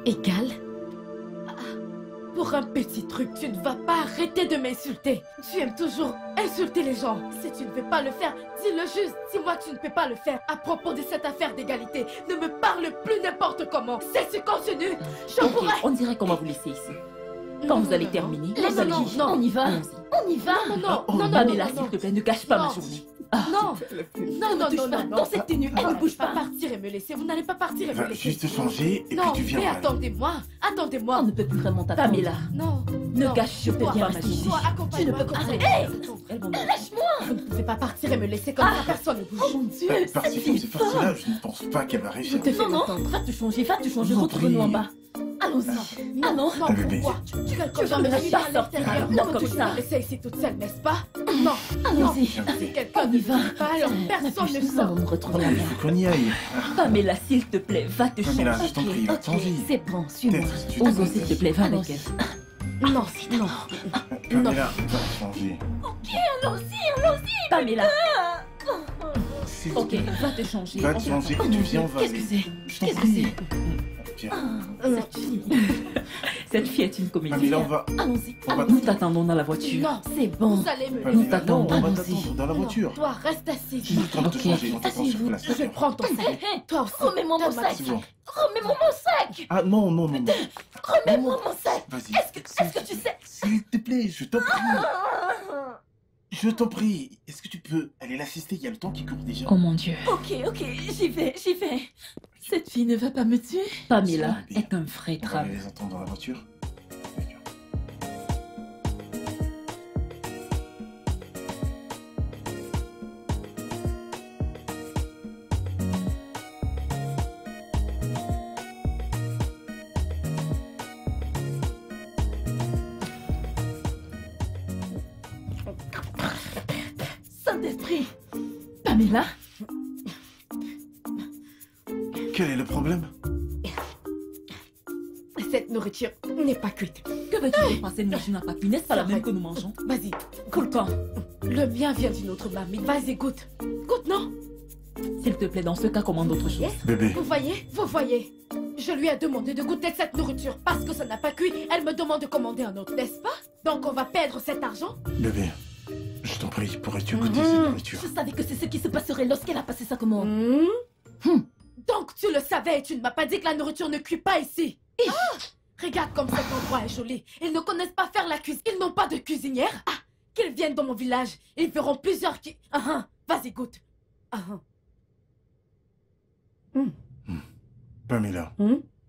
Égal? Pour un petit truc, tu ne vas pas arrêter de m'insulter. Tu aimes toujours insulter les gens. Si tu ne veux pas le faire, dis-le juste. Dis-moi que tu ne peux pas le faire. À propos de cette affaire d'égalité, ne me parle plus n'importe comment. Si tu continues, je pourrais... On dirait qu'on va vous laisser ici. Quand vous allez terminer, vous allez... non, on y va. On y va. Non, Pamela, s'il te plaît, ne gâche pas ma journée. Non, dans cette tenue, elle ne bouge pas. Partir et me laisser. Vous n'allez pas partir et me laisser. Juste changer et puis tu viens. Mais attendez-moi. On ne peut plus vraiment t'attendre. Pamela, ne gâche pas ma journée. Tu ne peux pas. Lâche-moi. Vous ne pouvez pas partir et me laisser comme ça. Personne ne bouge. Oh mon Dieu, Partir comme c'est facile-là, je ne pense pas qu'elle va réussir. Non, va te changer, retrouve-nous en bas. Allons-y. Non, bébé. pourquoi? Tu vas me laisser à l'extérieur. Non, Non, comme tu ça. vas me laisser ici toute seule, n'est-ce pas? Non. Allons-y. Si quelqu'un ne va pas, alors personne ne sort. On retrouve la Il faut qu'on y aille. Pamela, s'il te plaît, va te changer. Pamela, je t'en prie, va te changer. C'est bon, suis-moi. Peut-être si tu Ozo, te s'il te plaît, va avec elle. Non. Pamela, va changer. Pamela, S'il te ok, plaît. va te changer. Va te changer et tu viens, on va Qu'est-ce que aller. c'est? Je t'en Qu'est-ce que prie. c'est? Viens. Cette fille est une comédienne. Pamela, on va... Allons-y. On va Nous t'attendons dans la voiture. Non, C'est bon. vous allez me Pamela, laisser. t'attendons, non, on va allons-y. t'attendre dans la voiture. Toi, reste assis. Je suis en train de te Ok. changer, on t'attend sur place. Je prends ton sac. Toi aussi. Remets-moi mon sac. C'est bon. Remets-moi mon sac. Ah non. Remets-moi mon sac. Vas-y. Est-ce que tu sais? S'il te plaît, je t'en prie. Je t'en prie. Est-ce que tu peux aller l'assister? Il y a le temps qui court déjà. Oh mon Dieu. Ok, j'y vais. Cette fille ne va pas me tuer. Pamela C'est est un vrai On va drame. aller les entendre dans la voiture. Saint-Esprit. Pamela, Quel est le problème? Cette nourriture n'est pas cuite. Que veux-tu dire par cette nourriture n'a pas cuit? N'est-ce pas la même que nous mangeons? Vas-y, Cool camp. le mien vient d'une autre mamie. Vas-y, goûte. Goûte, non? S'il te plaît, dans ce cas, commande autre chose. Bébé, Vous voyez. Je lui ai demandé de goûter cette nourriture parce que ça n'a pas cuit. Elle me demande de commander un autre, n'est-ce pas? Donc on va perdre cet argent? bébé, je t'en prie, pourrais-tu goûter cette nourriture? je savais que c'est ce qui se passerait lorsqu'elle a passé sa commande. Donc tu le savais et tu ne m'as pas dit que la nourriture ne cuit pas ici. Regarde comme cet endroit est joli. Ils ne connaissent pas faire la cuisine. Ils n'ont pas de cuisinière. Qu'ils viennent dans mon village. Ils verront plusieurs qui... Vas-y, goûte. Pamela,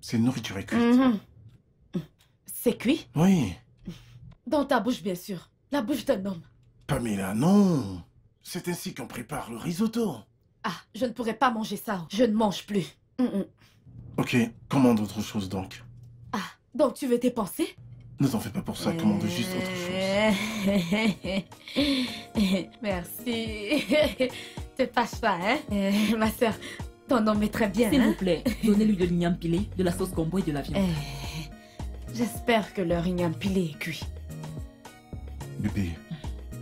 cette nourriture est cuite. C'est cuit? Oui. Dans ta bouche, bien sûr. La bouche d'un homme. Pamela, non. C'est ainsi qu'on prépare le risotto. Je ne pourrais pas manger ça. Je ne mange plus. Ok, commande autre chose donc. Donc tu veux dépenser? Ne t'en fais pas pour ça, commande juste autre chose. Merci. Te fâche pas, hein? Ma soeur, ton homme est très bien, S'il vous hein? plaît, donnez-lui de l'igname pilé, de la sauce gombo et de la viande. J'espère que leur igname pilé est cuit. Bébé,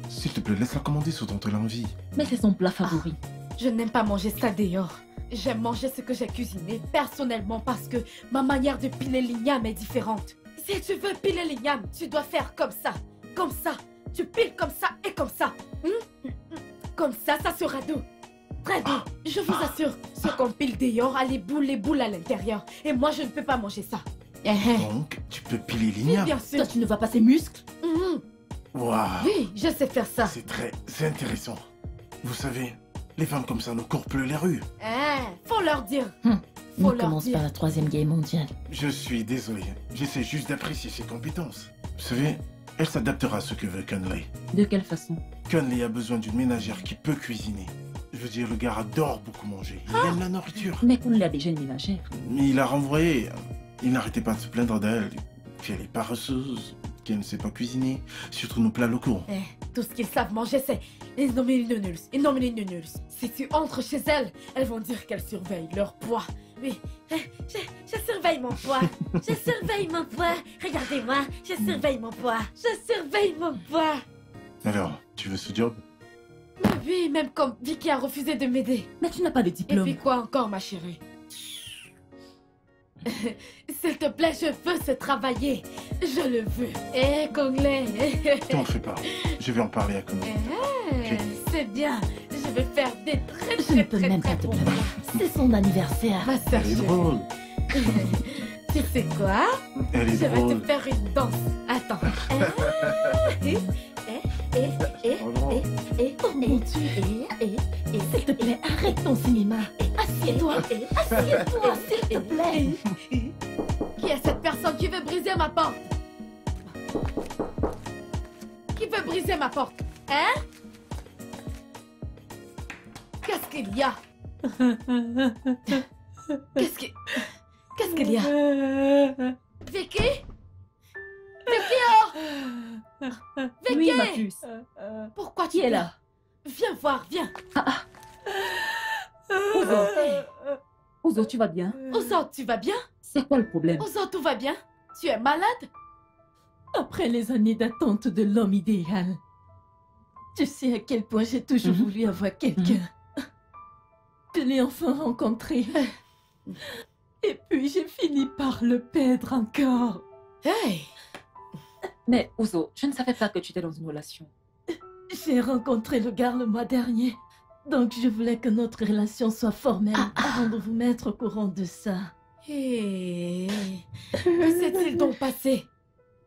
s'il te plaît, laisse-la commander ce dont elle a envie. Mais c'est son plat favori. Je n'aime pas manger ça dehors. J'aime manger ce que j'ai cuisiné personnellement parce que ma manière de piler l'igname est différente. Si tu veux piler l'igname, tu dois faire comme ça. Comme ça. Tu piles comme ça et comme ça. Comme ça sera doux. Très doux. Je vous assure, ce qu'on pile dehors a les boules à l'intérieur. Et moi, je ne peux pas manger ça. Donc, tu peux piler Oui, l'igname. bien sûr. Toi, tu ne vois pas ses muscles? Waouh, Oui, je sais faire ça. c'est intéressant. Vous savez, les femmes comme ça ne courent plus les rues. Faut leur dire. On Faut leur commence dire. par la Troisième Guerre mondiale. Je suis désolé, j'essaie juste d'apprécier ses compétences. Vous savez, elle s'adaptera à ce que veut Conley. De quelle façon? Conley a besoin d'une ménagère qui peut cuisiner. Je veux dire, le gars adore beaucoup manger. Il aime la nourriture. Mais qu'on l'a déjà une ménagère. Mais il a renvoyé. Il n'arrêtait pas de se plaindre d'elle. Qu'elle est paresseuse, qu'elle ne sait pas cuisiner. Surtout nos plats locaux. Tout ce qu'ils savent manger, c'est innominy noodles. Si tu entres chez elles, elles vont dire qu'elles surveillent leur poids. Oui, je surveille mon poids. Je surveille mon poids. Regardez-moi, je surveille mon poids. Je surveille mon poids. Alors, tu veux ce job? Oui, même comme Vicky a refusé de m'aider. Mais tu n'as pas de Et diplôme. puis quoi encore, ma chérie? S'il te plaît, je veux ce travailler. Je le veux. Eh, Conglais. T'en fais pas. Je vais en parler à Conglais. C'est bien. Je vais faire des très, Je ne très, peux très, même très pas te bons blâmer. C'est son anniversaire. Ma sœur Elle est chérie. drôle. Tu sais quoi? Elle est Je vais drôle. te faire une danse. Attends. Oh non. Oh mon Dieu. S'il te plaît, arrête ton cinéma. Assieds-toi. Assieds-toi, s'il te plaît. Qui est cette personne qui veut briser ma porte? Qui veut briser ma porte? Hein? Qu'est-ce qu'il y a? Qu'est-ce qu'il y a? Vicky? Vicky, oh! Vicky! Oui, ma puce. Pourquoi tu Qui est pleures? là? Viens voir, viens. Ouzo, tu vas bien? Ozo, tu vas bien? C'est quoi le problème? Ozo, tout va bien? Tu es malade? Après les années d'attente de l'homme idéal, tu sais à quel point j'ai toujours voulu avoir quelqu'un. Je l'ai enfin rencontré. Et puis j'ai fini par le perdre encore. Hey! Mais Ouzo, je ne savais pas que tu étais dans une relation. J'ai rencontré le gars le mois dernier. Donc je voulais que notre relation soit formelle avant de vous mettre au courant de ça. Hey. Que s'est-il donc passé?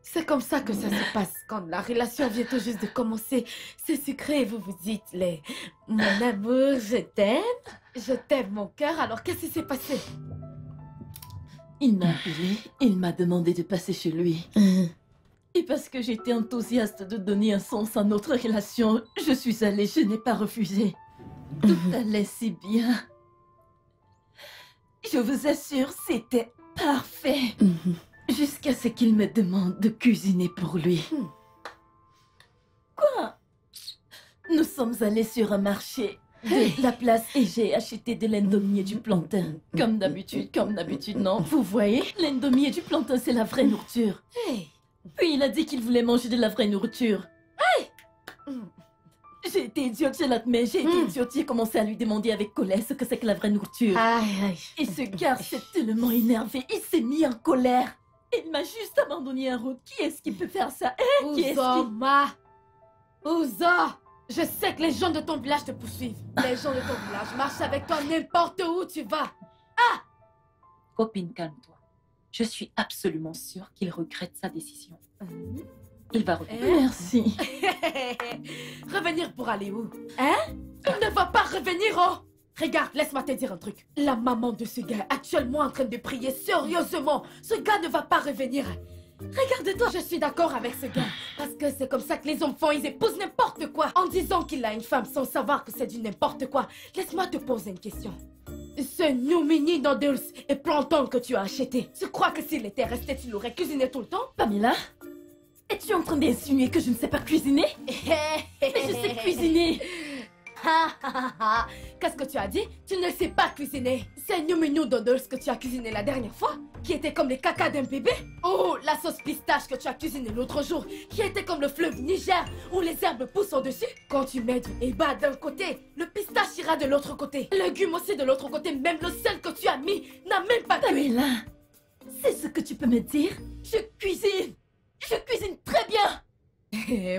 C'est comme ça que ça se passe quand la relation vient tout juste de commencer. C'est sucré et vous vous dites les mon amour, je t'aime mon cœur. Alors qu'est-ce qui s'est passé? Il m'a appelé, il m'a demandé de passer chez lui. Et parce que j'étais enthousiaste de donner un sens à notre relation, je suis allée, je n'ai pas refusé. Tout allait si bien. Je vous assure, c'était parfait. Jusqu'à ce qu'il me demande de cuisiner pour lui. Quoi? Nous sommes allés sur un marché de la place et j'ai acheté de l'indomie et du plantain. Comme d'habitude, non. Vous voyez, l'indomie et du plantain, c'est la vraie nourriture. Hey. Puis il a dit qu'il voulait manger de la vraie nourriture. J'ai été idiote, je l'admets, j'ai été idiote. J'ai commencé à lui demander avec colère ce que c'est que la vraie nourriture. Aïe, aïe. Et ce gars s'est tellement énervé, il s'est mis en colère. Il m'a juste abandonné en route. Qui est-ce qui peut faire ça? Qui est-ce Ouzo, qui... Ouzo, je sais que les gens de ton village te poursuivent. Les gens de ton village marchent avec toi n'importe où tu vas. Copine, calme-toi. Je suis absolument sûre qu'il regrette sa décision. Il va revenir. Merci. Revenir pour aller où? Hein? Il ne va pas revenir, oh! Regarde, laisse-moi te dire un truc. La maman de ce gars est actuellement en train de prier sérieusement. Ce gars ne va pas revenir. Regarde-toi, je suis d'accord avec ce gars. Parce que c'est comme ça que les hommes font, ils épousent n'importe quoi. En disant qu'il a une femme sans savoir que c'est du n'importe quoi. Laisse-moi te poser une question. Ce New Mini Noodles et plantain que tu as acheté, tu crois que s'il était resté, tu l'aurais cuisiné tout le temps? Pamela, es-tu en train d'insinuer que je ne sais pas cuisiner? Mais je sais cuisiner. Qu'est-ce que tu as dit? Tu ne sais pas cuisiner. C'est New Mini Noodles que tu as cuisiné la dernière fois, qui était comme les caca d'un bébé. Oh, la sauce pistache que tu as cuisinée l'autre jour, qui était comme le fleuve Niger, où les herbes poussent au-dessus. Quand tu mets du eba d'un côté, le pistache ira de l'autre côté. Légumes aussi de l'autre côté, même le sel que tu as mis n'a même pas cuit. Pamela, c'est ce que tu peux me dire? Je cuisine. Je cuisine très bien.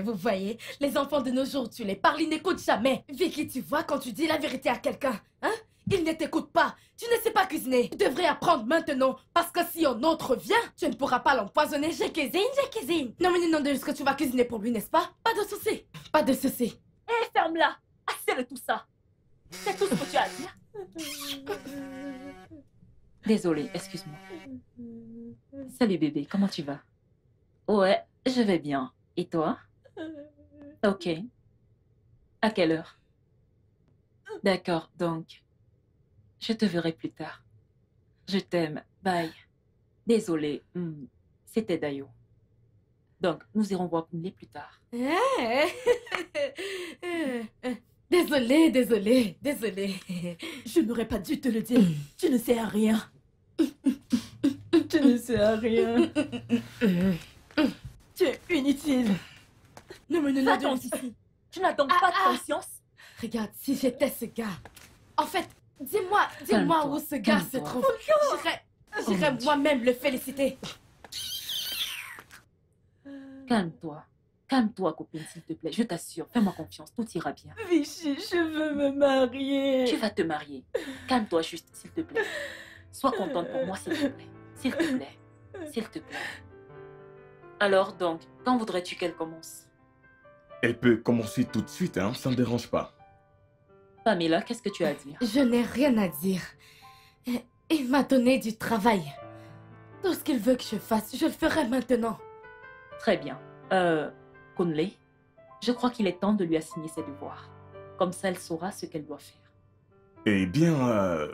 Vous voyez, les enfants de nos jours, tu les parles, ils n'écoutent jamais. Vicky, tu vois, quand tu dis la vérité à quelqu'un, hein, il ne t'écoute pas. Tu ne sais pas cuisiner. Tu devrais apprendre maintenant, parce que si un autre vient, tu ne pourras pas l'empoisonner. Je cuisine. Non, mais non, de ce que tu vas cuisiner pour lui, n'est-ce pas? Pas de souci. Pas de souci. Hé, ferme-la! Assez de tout ça! C'est tout ce que tu as à dire? Désolée, excuse-moi. Salut bébé, comment tu vas? Ouais, je vais bien. Et toi? Ok. À quelle heure? D'accord, donc, je te verrai plus tard. Je t'aime, bye. Désolée, c'était Dayo. Donc, nous irons voir Kunle plus tard. Désolée. Je n'aurais pas dû te le dire. Tu ne sais à rien. Tu ne sais à rien. Tu es inutile. Non, Va-t'en d'ici. Tu n'as donc pas de conscience? Regarde, si j'étais ce gars. En fait, dis-moi Calme-toi, où ce gars se calme-toi. trouve. J'irai moi-même le féliciter. Calme-toi. Calme-toi, copine, s'il te plaît. Je t'assure, fais-moi confiance, tout ira bien. Vichy, je veux me marier. Tu vas te marier. Calme-toi juste, s'il te plaît. Sois contente pour moi, s'il te plaît. S'il te plaît. S'il te plaît. Alors donc, quand voudrais-tu qu'elle commence? Elle peut commencer tout de suite, hein, ça ne me dérange pas. Pamela, qu'est-ce que tu as à dire? Je n'ai rien à dire. Il m'a donné du travail. Tout ce qu'il veut que je fasse, je le ferai maintenant. Très bien. Kunle, je crois qu'il est temps de lui assigner ses devoirs. Comme ça, elle saura ce qu'elle doit faire. Eh bien,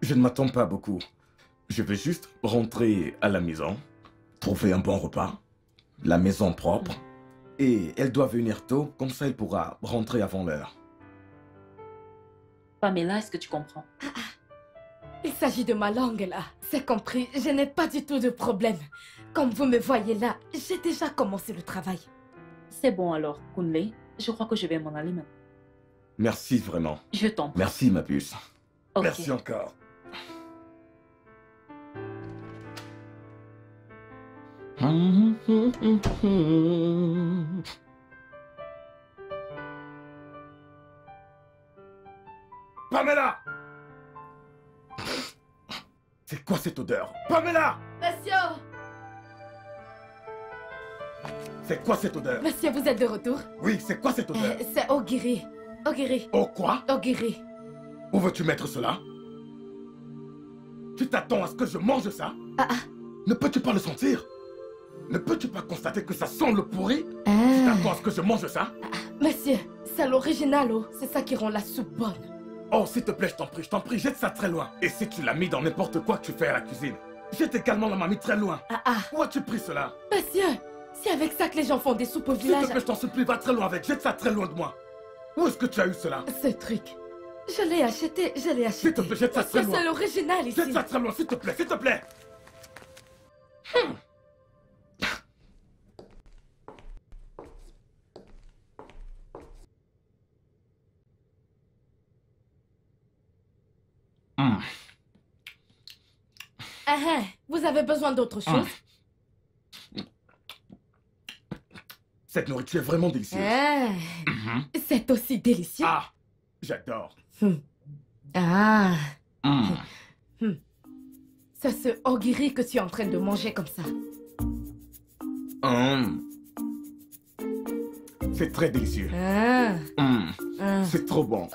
je ne m'attends pas beaucoup. Je vais juste rentrer à la maison, trouver un bon repas, la maison propre, et elle doit venir tôt, comme ça elle pourra rentrer avant l'heure. Pamela, est-ce que tu comprends? Il s'agit de ma langue là. C'est compris, je n'ai pas du tout de problème. Comme vous me voyez là, j'ai déjà commencé le travail. C'est bon alors, Kunle. Je crois que je vais m'en aller maintenant. Merci vraiment. Je t'en prie. Merci ma puce. Ok. Merci encore. Pamela! C'est quoi cette odeur? Pamela! Monsieur! C'est quoi cette odeur? Monsieur, vous êtes de retour? Oui, c'est quoi cette odeur? C'est Ogiri. Ogiri. Oh quoi? Ogiri. Où veux-tu mettre cela? Tu t'attends à ce que je mange ça? Ne peux-tu pas le sentir? Ne peux-tu pas constater que ça sent le pourri? Tu t'attends à ce que je mange ça? Monsieur, c'est l'original, oh. C'est ça qui rend la soupe bonne. Oh, s'il te plaît, je t'en prie, jette ça très loin. Et si tu l'as mis dans n'importe quoi que tu fais à la cuisine, jette également la mamie très loin. Où as-tu pris cela? Monsieur, c'est avec ça que les gens font des soupes au S'il village. te plaît, je t'en supplie, va très loin avec, jette ça très loin de moi. Où est-ce que tu as eu cela? Ce truc, je l'ai acheté. S'il te plaît, jette ça très Monsieur, loin. c'est l'original ici. Jette ça très loin, s'il te plaît, s'il te plaît. Vous avez besoin d'autre chose? Cette nourriture est vraiment délicieuse. C'est aussi délicieux. Ah, j'adore. C'est ce ogiri que tu es en train de manger comme ça. C'est très délicieux. C'est trop bon.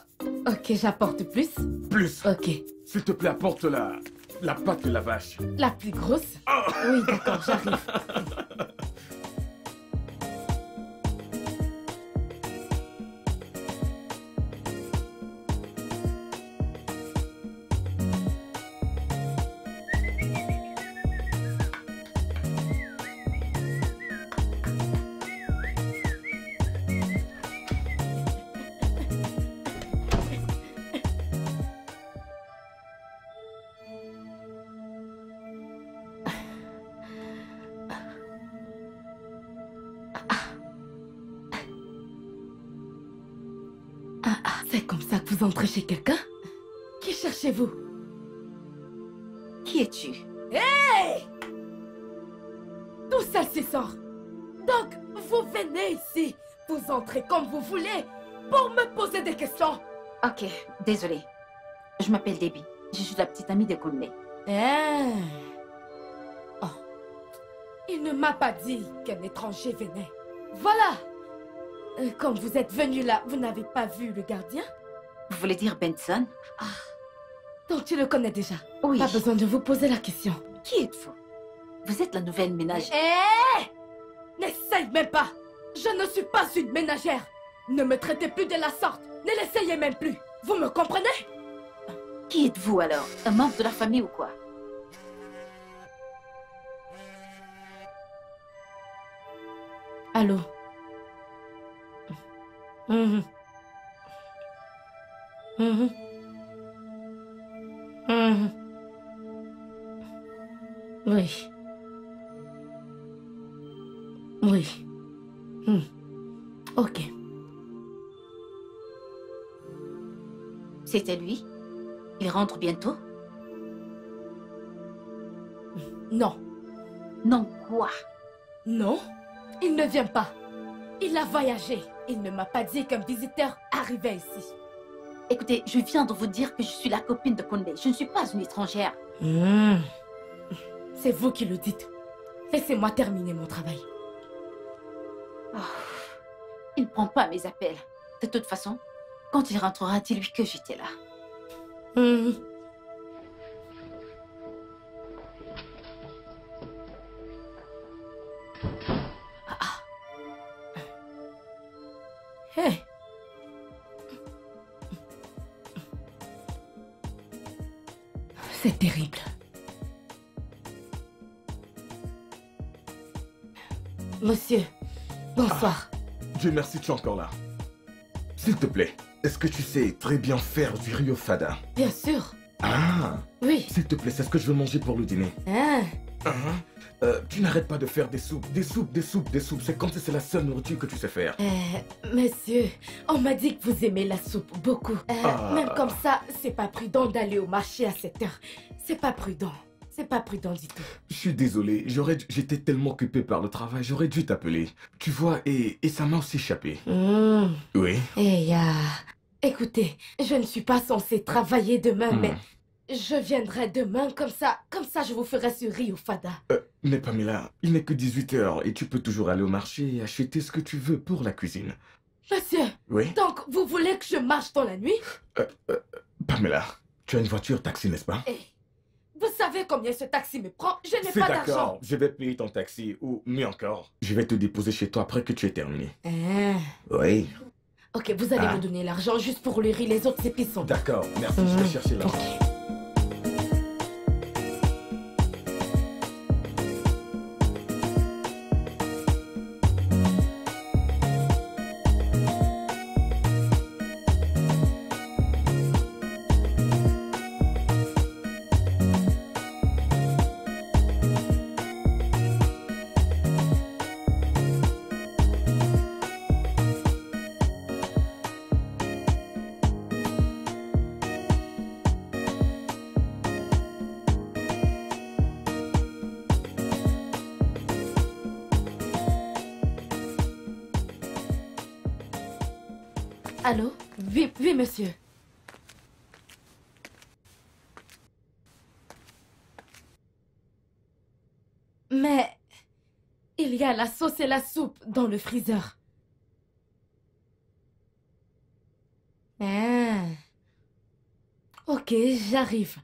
Ok, j'apporte plus. Plus. Ok. S'il te plaît, apporte la pâte de la vache. La plus grosse? Oui, d'accord, j'arrive. C'est comme ça que vous entrez chez quelqu'un? Qui cherchez-vous? Qui es-tu? Hey! Tout ça s'y sort. Donc, vous venez ici, vous entrez comme vous voulez, pour me poser des questions. Ok, désolée. Je m'appelle Debbie. Je suis la petite amie de Kunle. Oh. Il ne m'a pas dit qu'un étranger venait. Voilà. Comme vous êtes venu là, vous n'avez pas vu le gardien? Vous voulez dire Benson? Donc tu le connais déjà. Oui. Pas besoin de vous poser la question. Qui êtes-vous? Vous êtes la nouvelle ménagère. N'essaye même pas. Je ne suis pas une ménagère. Ne me traitez plus de la sorte. Ne l'essayez même plus. Vous me comprenez? Qui êtes-vous alors? Un membre de la famille ou quoi? Allô? Oui. Oui. Ok. C'était lui? Il rentre bientôt? Non. Non, quoi? Non, il ne vient pas. Il a voyagé. Il ne m'a pas dit qu'un visiteur arrivait ici. Écoutez, je viens de vous dire que je suis la copine de Condé. Je ne suis pas une étrangère. C'est vous qui le dites. Laissez-moi terminer mon travail. Oh, il ne prend pas mes appels. De toute façon, quand il rentrera, dis-lui que j'étais là. Hey. C'est terrible. Monsieur, bonsoir. Dieu merci, tu es encore là. S'il te plaît, est-ce que tu sais très bien faire du riz au fada? Bien sûr. Ah, Oui. s'il te plaît, c'est ce que je veux manger pour le dîner. Ah. Tu n'arrêtes pas de faire des soupes, des soupes, des soupes, des soupes. C'est comme si c'est la seule nourriture que tu sais faire. Monsieur, on m'a dit que vous aimez la soupe beaucoup. Même comme ça, c'est pas prudent d'aller au marché à cette heure. C'est pas prudent. C'est pas prudent du tout. Je suis désolé, j'étais tellement occupé par le travail, j'aurais dû t'appeler. Tu vois, et ça m'a aussi échappé. Oui. Écoutez, je ne suis pas censée travailler demain, mais je viendrai demain, comme ça je vous ferai ce riz au fada. Mais Pamela, il n'est que 18h et tu peux toujours aller au marché et acheter ce que tu veux pour la cuisine. Monsieur, oui? Donc vous voulez que je marche dans la nuit? Pamela, tu as une voiture taxi, n'est-ce pas? Vous savez combien ce taxi me prend? Je n'ai pas d'argent. C'est d'accord, je vais payer ton taxi, ou mieux encore, je vais te déposer chez toi après que tu aies terminé. Oui. Ok, vous allez me donner l'argent juste pour le riz, les autres épices sont... D'accord, merci, je vais chercher l'argent. Okay. Allô? Oui, monsieur. Mais il y a la sauce et la soupe dans le freezer. Ok, j'arrive.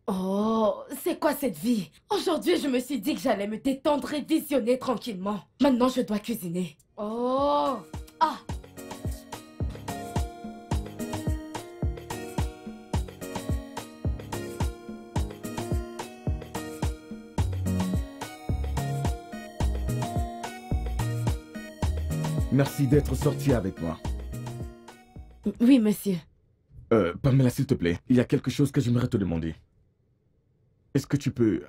Oh, c'est quoi cette vie? Aujourd'hui, je me suis dit que j'allais me détendre et visionner tranquillement. Maintenant, je dois cuisiner. Oh! Ah! Merci d'être sorti avec moi. Oui, monsieur. Pamela, s'il te plaît, il y a quelque chose que j'aimerais te demander. Est-ce que tu peux...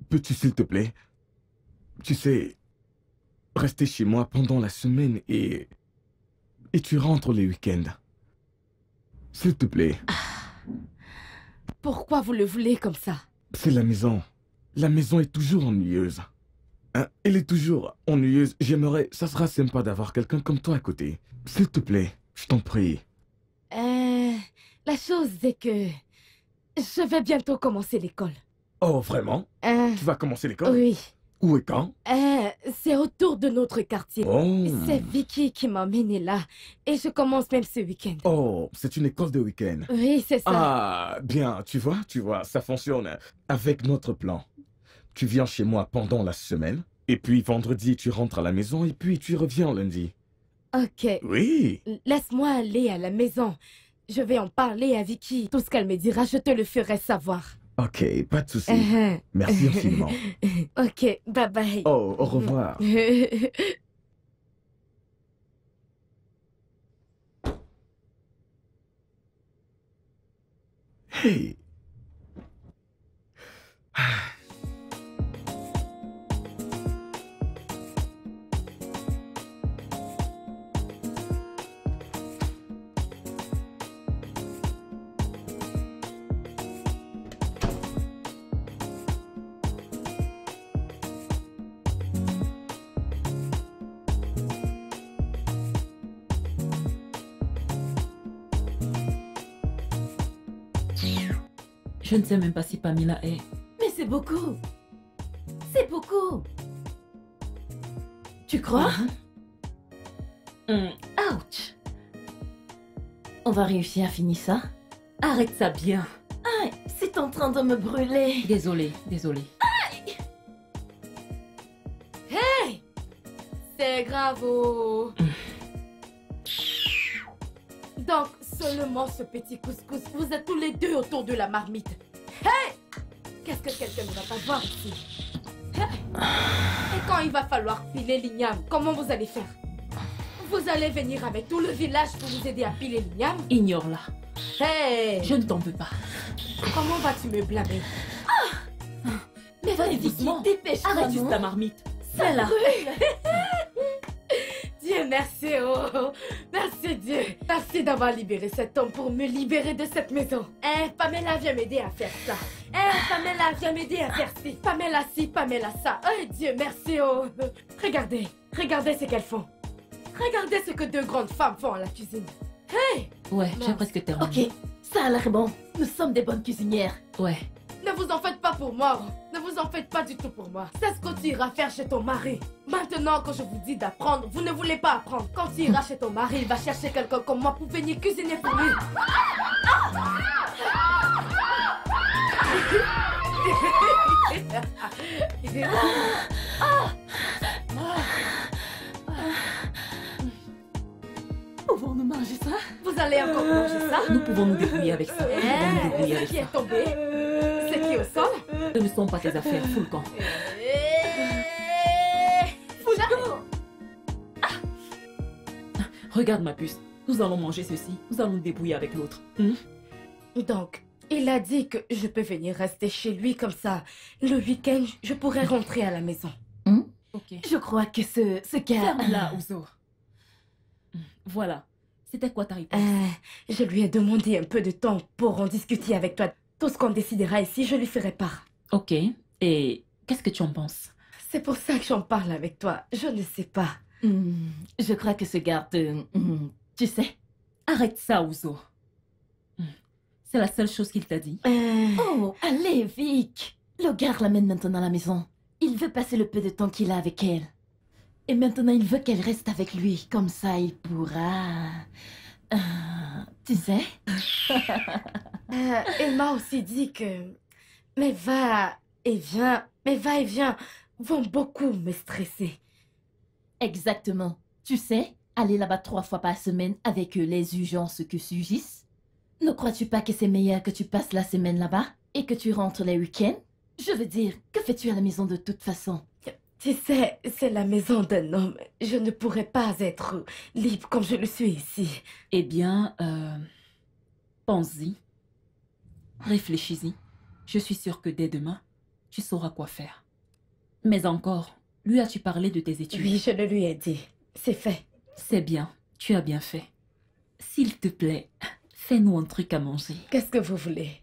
Peux-tu, s'il te plaît, tu sais, rester chez moi pendant la semaine et tu rentres les week-ends? S'il te plaît. Pourquoi vous le voulez comme ça? C'est la maison. La maison est toujours ennuyeuse. Hein? Elle est toujours ennuyeuse. J'aimerais... Ça sera sympa d'avoir quelqu'un comme toi à côté. S'il te plaît, je t'en prie. La chose est que... Je vais bientôt commencer l'école. Oh, vraiment? Tu vas commencer l'école? Oui. Où et quand? C'est autour de notre quartier. Oh. C'est Vicky qui m'a emmenée là. Et je commence même ce week-end. Oh, c'est une école de week-end. Oui, c'est ça. Ah, bien, tu vois, ça fonctionne avec notre plan. Tu viens chez moi pendant la semaine, et puis vendredi, tu rentres à la maison, et puis tu reviens lundi. Ok. Oui. Laisse-moi aller à la maison. Je vais en parler à Vicky. Tout ce qu'elle me dira, je te le ferai savoir. Ok, pas de souci. Merci infiniment. Ok, bye bye. Oh, au revoir. Hey. Je ne sais même pas si Pamela est... Mais c'est beaucoup. C'est beaucoup. Tu crois? Ouch. On va réussir à finir ça? Arrête ça bien. Ah, c'est en train de me brûler. Désolée. Hey! C'est grave. Oh. Donc, seulement ce petit couscous, vous êtes tous les deux autour de la marmite. Hey! Qu'est-ce que quelqu'un ne va pas voir ici? Et quand il va falloir piler l'igname, comment vous allez faire? Vous allez venir avec tout le village pour vous aider à piler l'igname? Ignore-la. Hey! Je ne t'en veux pas. Comment vas-tu me blâmer? Mais vas-y, doucement. dépêche-toi. Arrête juste non? la marmite. Ça là. Dieu merci, oh! Merci Dieu! Merci d'avoir libéré cet homme pour me libérer de cette maison. Pamela, viens m'aider à faire ça. Pamela, viens m'aider à faire ci. Pamela ci, Pamela ça. Dieu merci, oh! Regardez ce qu'elles font. Regardez ce que deux grandes femmes font à la cuisine. Hey! Ouais, Non. j'ai presque terminé. Ok, ça a l'air bon. Nous sommes des bonnes cuisinières. Ouais. Ne vous en faites pas pour moi. Ne vous en faites pas du tout pour moi. C'est ce que tu iras faire chez ton mari. Maintenant que je vous dis d'apprendre, vous ne voulez pas apprendre. Quand tu iras chez ton mari, il va chercher quelqu'un comme moi pour venir cuisiner pour lui. Pouvons-nous manger ça? Vous allez encore manger ça? Nous pouvons nous débrouiller avec ça. Nous pouvons nous débrouiller Ce avec qui ça. est tombé, ce qui est au sol. Ce ne sont pas tes affaires, fous le camp. Regarde ma puce. Nous allons manger ceci. Nous allons nous débrouiller avec l'autre. Donc, il a dit que je peux venir rester chez lui comme ça. Le week-end, je pourrais rentrer à la maison. Ok. Je crois que ce gars... Ferme-la, Ouzo. Voilà. C'était quoi ta réponse? Je lui ai demandé un peu de temps pour en discuter avec toi. Tout ce qu'on décidera ici, je lui ferai part. Ok. Et qu'est-ce que tu en penses? C'est pour ça que j'en parle avec toi. Je ne sais pas. Je crois que ce garde... tu sais... Arrête ça, Ouzo. C'est la seule chose qu'il t'a dit. Oh, allez, Vic. Le gars l'amène maintenant à la maison. Il veut passer le peu de temps qu'il a avec elle. Et maintenant, il veut qu'elle reste avec lui. Comme ça, il pourra... tu sais? Il m'a aussi dit que mes va-et-vient vont beaucoup me stresser. Exactement. Tu sais, aller là-bas 3 fois par semaine avec les urgences que surgissent. Ne crois-tu pas que c'est meilleur que tu passes la semaine là-bas et que tu rentres les week-ends? Je veux dire, que fais-tu à la maison de toute façon? Tu sais, c'est la maison d'un homme. Je ne pourrais pas être libre comme je le suis ici. Eh bien, pense-y. Réfléchis-y. Je suis sûre que dès demain, tu sauras quoi faire. Mais encore, lui as-tu parlé de tes études? Oui, je le lui ai dit. C'est fait. C'est bien, tu as bien fait. S'il te plaît, fais-nous un truc à manger. Qu'est-ce que vous voulez?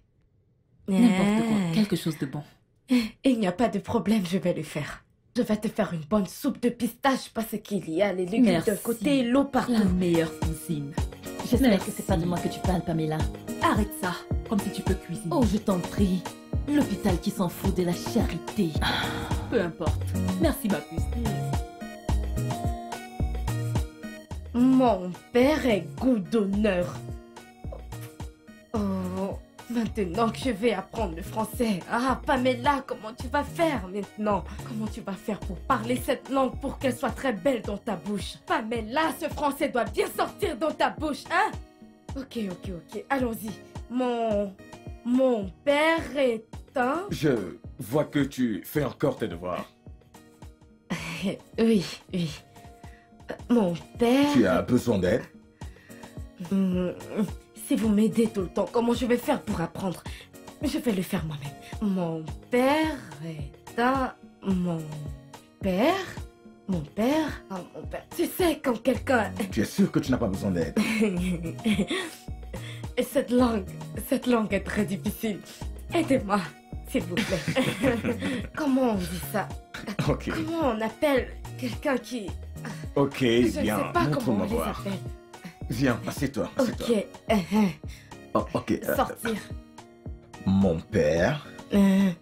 N'importe quoi, quelque chose de bon. Il n'y a pas de problème, je vais le faire. Je vais te faire une bonne soupe de pistache parce qu'il y a les légumes Merci. d'un côté et l'eau partout. La meilleure cuisine. J'espère Merci. que c'est pas de moi que tu parles, Pamela. Arrête ça, comme si tu peux cuisiner. Oh, je t'en prie. L'hôpital qui s'en fout de la charité. Peu importe. Merci ma puce. Mon père est goudonneur. Oh, maintenant que je vais apprendre le français. Ah, Pamela, comment tu vas faire maintenant? Comment tu vas faire pour parler cette langue pour qu'elle soit très belle dans ta bouche? Pamela, ce français doit bien sortir dans ta bouche, hein? Ok, allons-y. Mon père est un... Je vois que tu fais encore tes devoirs. Oui. Mon père... Tu as besoin d'aide? Si vous m'aidez tout le temps, comment je vais faire pour apprendre? Je vais le faire moi-même. Mon père est un... Mon père? Ah, mon père. Tu sais, quand quelqu'un... Tu es sûr que tu n'as pas besoin d'aide? Et cette langue est très difficile. Aidez-moi, s'il vous plaît. Comment on dit ça? Ok. Comment on appelle quelqu'un qui... Ok, Je ne sais bien. pas comment Montre-moi on les voir. appelle. Viens, assieds-toi. Ok. Oh, ok. Sortir. Mon père est...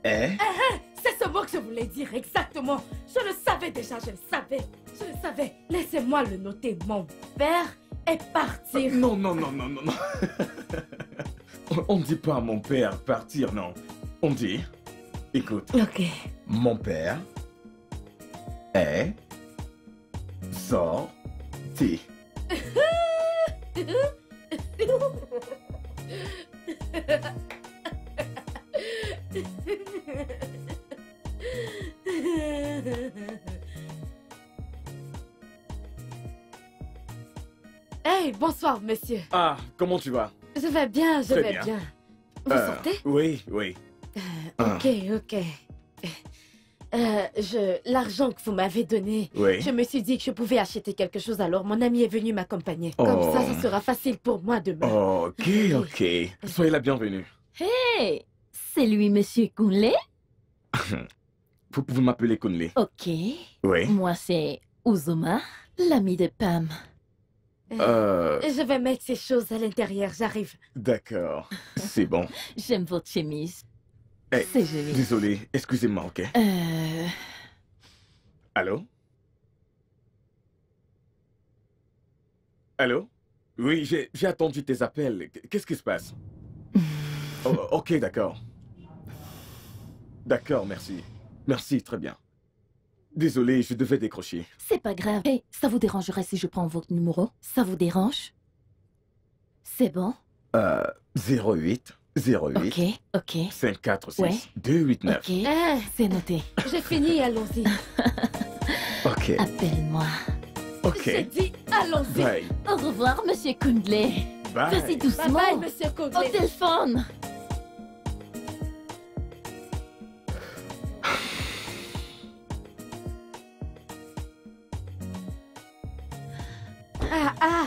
C'est ce mot que je voulais dire, exactement. Je le savais déjà, je le savais. Je le savais. Laissez-moi le noter. Mon père est parti. Non. On ne dit pas mon père partir, non. On dit... Écoute. Ok. Mon père est sorti. Hey, bonsoir, monsieur. Ah, comment tu vas? Je vais bien, je Très vais bien. bien. Vous sortez? Oui. Ok. L'argent que vous m'avez donné, Oui. je me suis dit que je pouvais acheter quelque chose, alors mon ami est venu m'accompagner. Comme Oh. ça sera facile pour moi demain. Ok. Soyez la bienvenue. Hey, c'est lui, Monsieur Kunle? Vous pouvez m'appeler Kunle. Ok. Oui. Moi, c'est Uzuma, l'ami de Pam. Je vais mettre ces choses à l'intérieur, j'arrive. D'accord. C'est bon. J'aime votre chemise. Hey, C'est joli. désolé, excusez-moi, ok? Allô? Allô? Oui, j'ai attendu tes appels. Qu'est-ce qui se passe? Oh, ok, d'accord. D'accord, merci. Merci, très bien. Désolé, je devais décrocher. C'est pas grave. Hey, ça vous dérangerait si je prends votre numéro? Ça vous dérange? C'est bon? 08 08 Ok. 546 Ouais. 289. Ok. C'est noté. J'ai fini, allons-y. Ok. Appelle-moi. Ok. J'ai dit, allons-y. Bye. Au revoir, Monsieur Kundle. Bye. Vas-y Bye doucement. bye, monsieur Cogley. Au téléphone. Ah,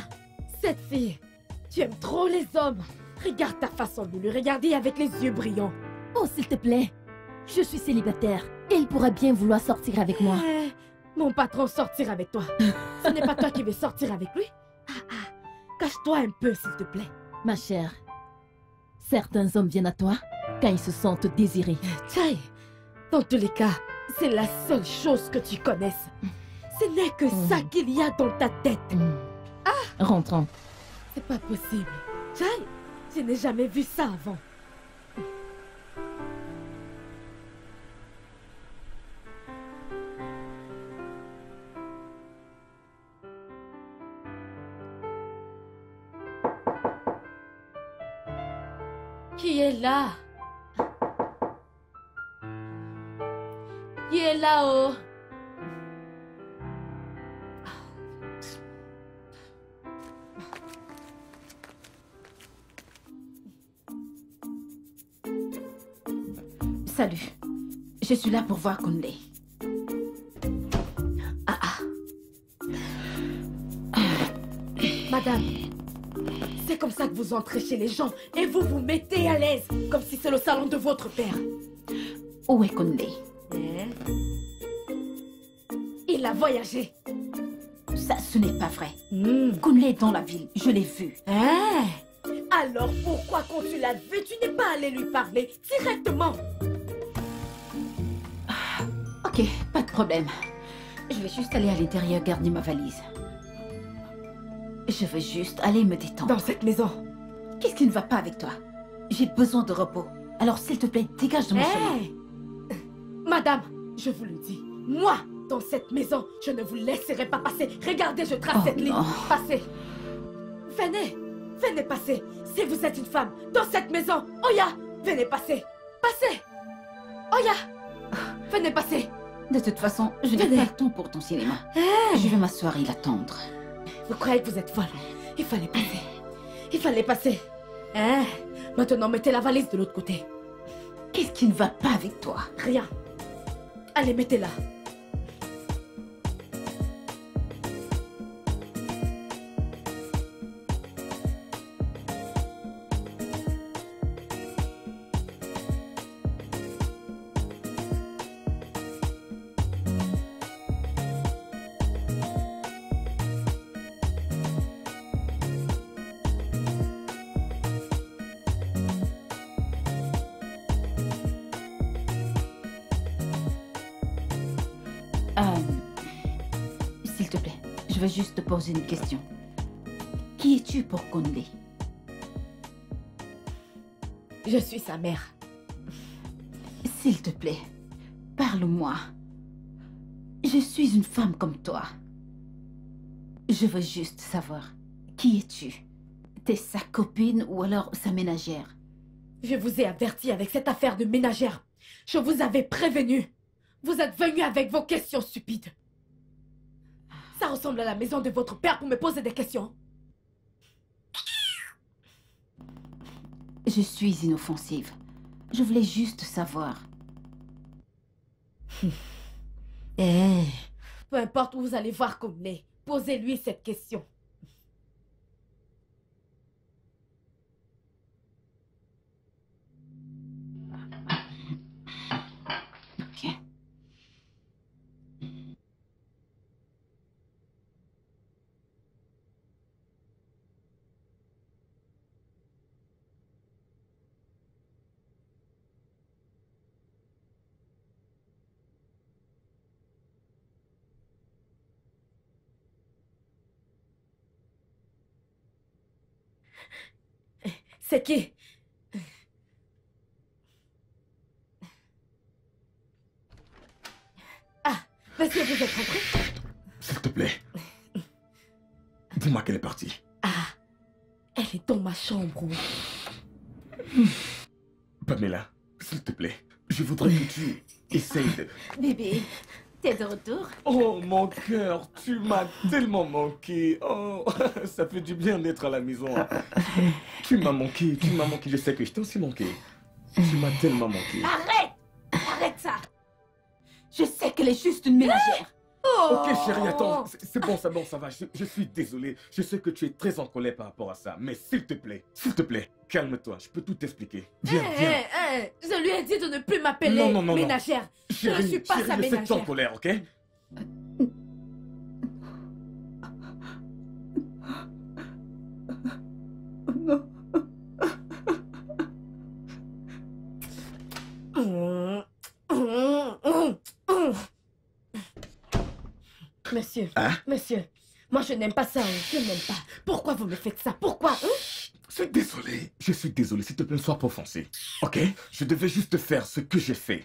cette fille. Tu aimes trop les hommes. Regarde ta façon de lui regarder avec les yeux brillants. Oh, s'il te plaît. Je suis célibataire. Et il pourrait bien vouloir sortir avec moi. Mon patron sortir avec toi. Ce n'est pas toi qui veux sortir avec lui. Cache-toi un peu, s'il te plaît. Ma chère, certains hommes viennent à toi quand ils se sentent désirés. Tchai, dans tous les cas, c'est la seule chose que tu connaisses. Ce n'est que ça qu'il y a dans ta tête. Rentrons. C'est pas possible. Tchai, je n'ai jamais vu ça avant. Qui est là? Qui est là-haut? Salut. Je suis là pour voir Kunle. Madame, c'est comme ça que vous entrez chez les gens et vous vous mettez à l'aise, comme si c'est le salon de votre père. Où est Kunle? Il a voyagé. Ça, ce n'est pas vrai. Kunle est dans la ville. Je l'ai vu. Alors pourquoi quand tu l'as vu, tu n'es pas allé lui parler directement? Ok, pas de problème. Je vais juste aller à l'intérieur garder ma valise. Je veux juste aller me détendre. Dans cette maison. Qu'est-ce qui ne va pas avec toi? J'ai besoin de repos. Alors s'il te plaît, dégage de mon chemin. Madame, je vous le dis, moi, dans cette maison, je ne vous laisserai pas passer. Regardez, je trace cette ligne. Passez. Venez passer. Si vous êtes une femme, dans cette maison, Oya, venez passer. Passez. Oya, venez passer. De toute façon, je n'ai pas le temps pour ton cinéma. Je vais m'asseoir et l'attendre. Vous croyez que vous êtes folle? Il fallait passer. Il fallait passer. Maintenant, mettez la valise de l'autre côté. Qu'est-ce qui ne va pas avec toi? Rien. Allez, mettez-la. Je vais juste te poser une question. Qui es-tu pour Conley? Je suis sa mère. S'il te plaît, parle-moi. Je suis une femme comme toi. Je veux juste savoir, qui es-tu? T'es sa copine ou alors sa ménagère? Je vous ai averti avec cette affaire de ménagère. Je vous avais prévenu. Vous êtes venu avec vos questions stupides. Ça ressemble à la maison de votre père pour me poser des questions. Je suis inoffensive. Je voulais juste savoir. Peu importe où vous allez voir Conley, posez-lui cette question. Ok. C'est qui? Ah, monsieur, vous êtes rentré? S'il te plaît. Dis-moi qu'elle est partie. Ah, elle est dans ma chambre. Pamela, s'il te plaît, je voudrais que tu essayes de... Bébé, t'es de retour? Oh, mon cœur, tu m'as tellement manqué. Oh, ça fait du bien d'être à la maison. Tu m'as manqué, je sais que je t'ai aussi manqué. Tu m'as tellement manqué. Arrête! Arrête ça! Je sais qu'elle est juste une ménagère. Ok chérie, attends, c'est bon, ça va, je suis désolé. Je sais que tu es très en colère par rapport à ça, mais s'il te plaît, calme-toi, je peux tout t'expliquer. Viens. Je lui ai dit de ne plus m'appeler Non. ménagère. Je ne suis pas sa je sais que t'es en ménagère. colère, ok? Monsieur, Hein? monsieur, moi je n'aime pas ça, je n'aime pas. Pourquoi vous me faites ça? Pourquoi? Je suis désolé, s'il te plaît, ne sois pas offensé. Ok? Je devais juste faire ce que j'ai fait.